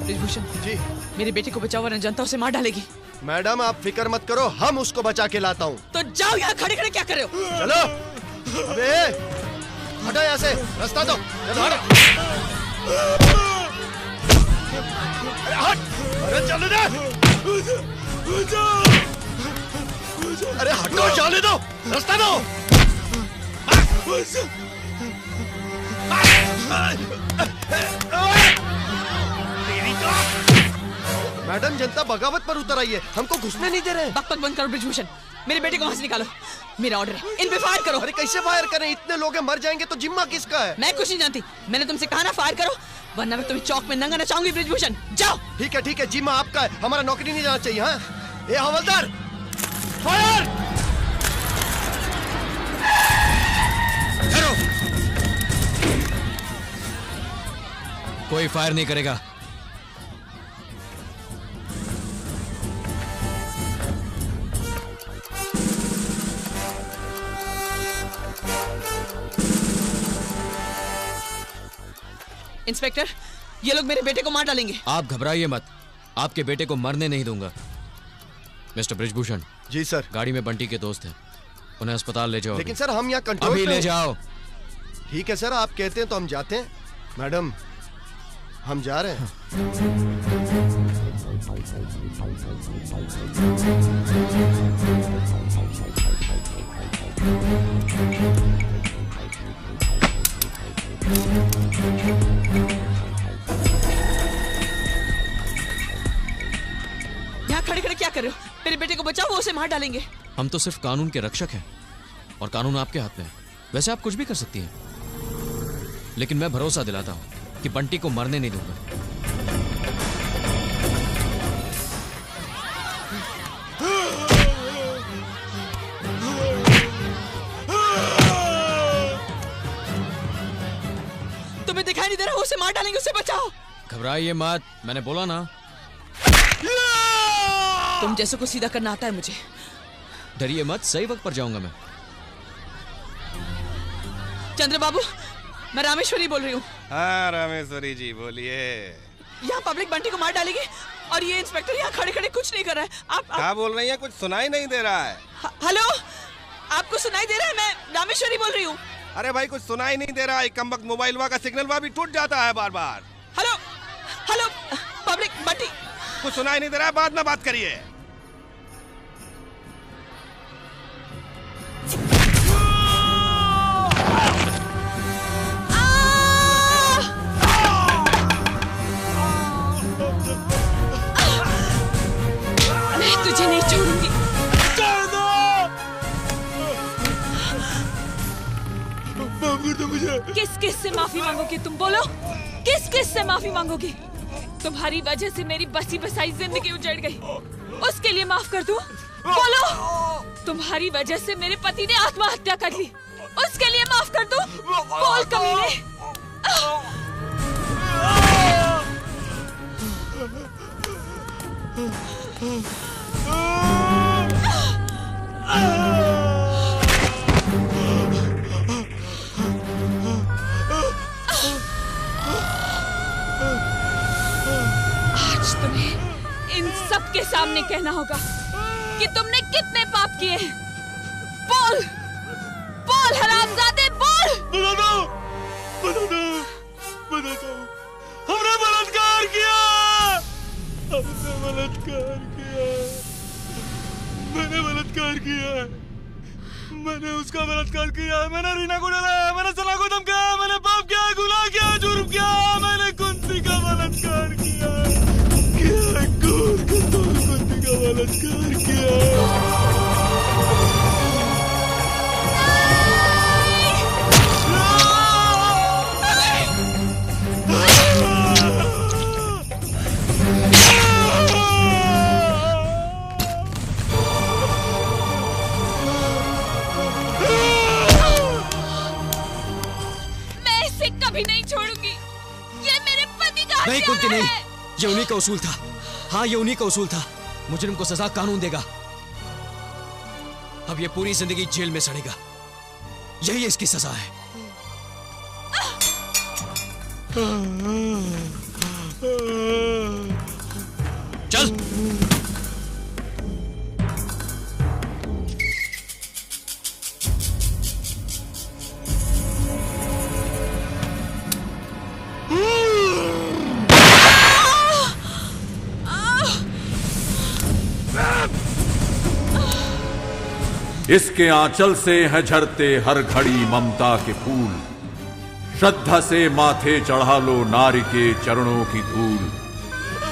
ब्रिजभूषण जी, मेरे बेटे को बचाओ वरना जनता उसे मार डालेगी। मैडम आप फिक्र मत करो, हम उसको बचा के लाता हूँ। तो जाओ, यहाँ खड़े खड़े क्या कर रहे हो? चलो। अबे हटो यहाँ से, रास्ता दो। चलो हटो। अरे हट, अरे चलो ना। अरे हटो, जाने दो, रास्ता दो। मैडम जनता बगावत पर उतर आई है, हमको घुसने नहीं दे रहे। बकबक बंद करो ब्रिजभूषण, मेरे बेटे को वहां से निकालो। मेरा ऑर्डर है, इन पे फायर करो। अरे कैसे फायर करें, इतने लोग मर जाएंगे तो जिम्मा किसका है? मैं कुछ नहीं जानती, मैंने तुमसे कहा ना फायर करो, वरना मैं तुम्हें चौक में नंगा नचाऊंगी। ब्रिजभूषण जाओ। ठीक है, जिम्मा आपका है, हमारा नौकरी नहीं जाना चाहिए। हाँ, ये हवलदार फायर। कोई फायर नहीं करेगा। इंस्पेक्टर, ये लोग मेरे बेटे को मार डालेंगे। आप घबराइए मत, आपके बेटे को मरने नहीं दूंगा। मिस्टर ब्रिजभूषण। जी सर। गाड़ी में बंटी के दोस्त हैं, उन्हें अस्पताल ले जाओ। लेकिन सर हम यहाँ कंट्रोल अभी ले जाओ। ठीक है सर, आप कहते हैं तो हम जाते हैं। मैडम हम जा रहे हैं। यहाँ खड़े खड़े क्या कर रहे हो? मेरे बेटे को बचाओ, वो उसे मार डालेंगे। हम तो सिर्फ कानून के रक्षक हैं और कानून आपके हाथ में है। वैसे आप कुछ भी कर सकती हैं, लेकिन मैं भरोसा दिलाता हूं कि बंटी को मरने नहीं दूंगा। तुम्हें दिखाई नहीं दे रहा? उसे मार डालेंगे, उसे बचाओ। घबराइए मत, मैंने बोला ना। तुम जैसे को सीधा करना आता है मुझे। डरिए मत, सही वक्त पर जाऊंगा मैं। चंद्र बाबू, मैं रामेश्वरी बोल रही हूँ। हाँ रामेश्वरी जी बोलिए। यहाँ पब्लिक बंटी को मार डालेगी और ये इंस्पेक्टर यहाँ खड़े खड़े कुछ नहीं कर रहा है। आप क्या बोल रही हैं? कुछ सुनाई नहीं दे रहा है। हेलो, आपको सुनाई दे रहा है? मैं रामेश्वरी बोल रही हूँ। अरे भाई कुछ सुनाई नहीं दे रहा है, कम वक्त मोबाइल का सिग्नल भी टूट जाता है बार बार। Hello hello, public Bunty. कुछ सुनाई नहीं दे रहा है, बाद में बात करिए। मैं तुझे नहीं छोड़ूंगी। किस किस से माफी मांगोगी तुम? बोलो, किस किस से माफी मांगोगी? तुम्हारी वजह से मेरी बसी बसाई जिंदगी उजड़ गई, उसके लिए माफ कर दूं? बोलो, तुम्हारी वजह से मेरे पति ने आत्महत्या कर ली, उसके लिए माफ कर दूं? बोल कमीने। आज तुम्हें इन सब के सामने कहना होगा कि तुमने कितने पाप किए हैं। बोल बोल हरामजादे, बोल। हमने बलात्कार किया, हमने बलात्कार किया है। मैंने बलात्कार किया है। मैंने उसका बलात्कार किया है। मैंने रीना को डराया है। मैंने सना को धमकाया है। मैंने पाप किया, गुनाह किया, जुर्म किया। मैंने कुंती का बलात्कार किया है। कुंती का बलात्कार किया है। कभी नहीं छोड़ूंगी। ये मेरे पति का नहीं हत्यारा कुंती नहीं, है। ये उन्हीं का उसूल था। हाँ, ये उन्हीं का उसूल था। मुजरिम को सजा कानून देगा। अब ये पूरी जिंदगी जेल में सड़ेगा। यही इसकी सजा है। चल। इसके आंचल से है झरते हर घड़ी ममता के फूल। श्रद्धा से माथे चढ़ा लो नारी के चरणों की धूल।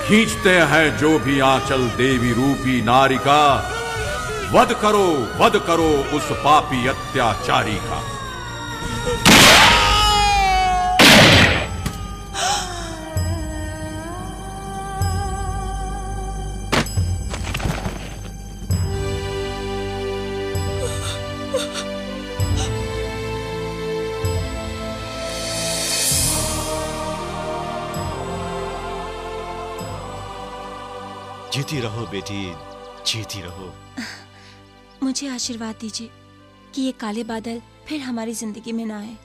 खींचते हैं जो भी आंचल देवी रूपी नारी का। वध करो उस पापी अत्याचारी का। जीती रहो बेटी, जीती रहो। मुझे आशीर्वाद दीजिए कि ये काले बादल फिर हमारी जिंदगी में ना आए।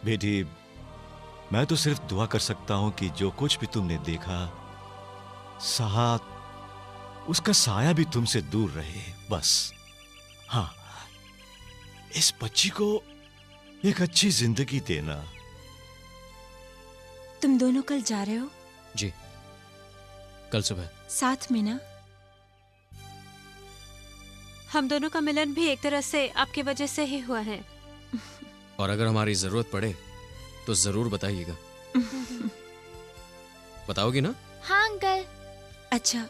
बेटी, मैं तो सिर्फ दुआ कर सकता हूं कि जो कुछ भी तुमने देखा, सहा, उसका साया भी तुमसे दूर रहे, बस। हाँ, इस बच्ची को एक अच्छी जिंदगी देना। तुम दोनों कल जा रहे हो? जी, कल सुबह। साथ में ना? हम दोनों का मिलन भी एक तरह से आपकी वजह से ही हुआ है। और अगर हमारी जरूरत पड़े तो जरूर बताइएगा। बताओगी ना? हाँ अंकल। अच्छा,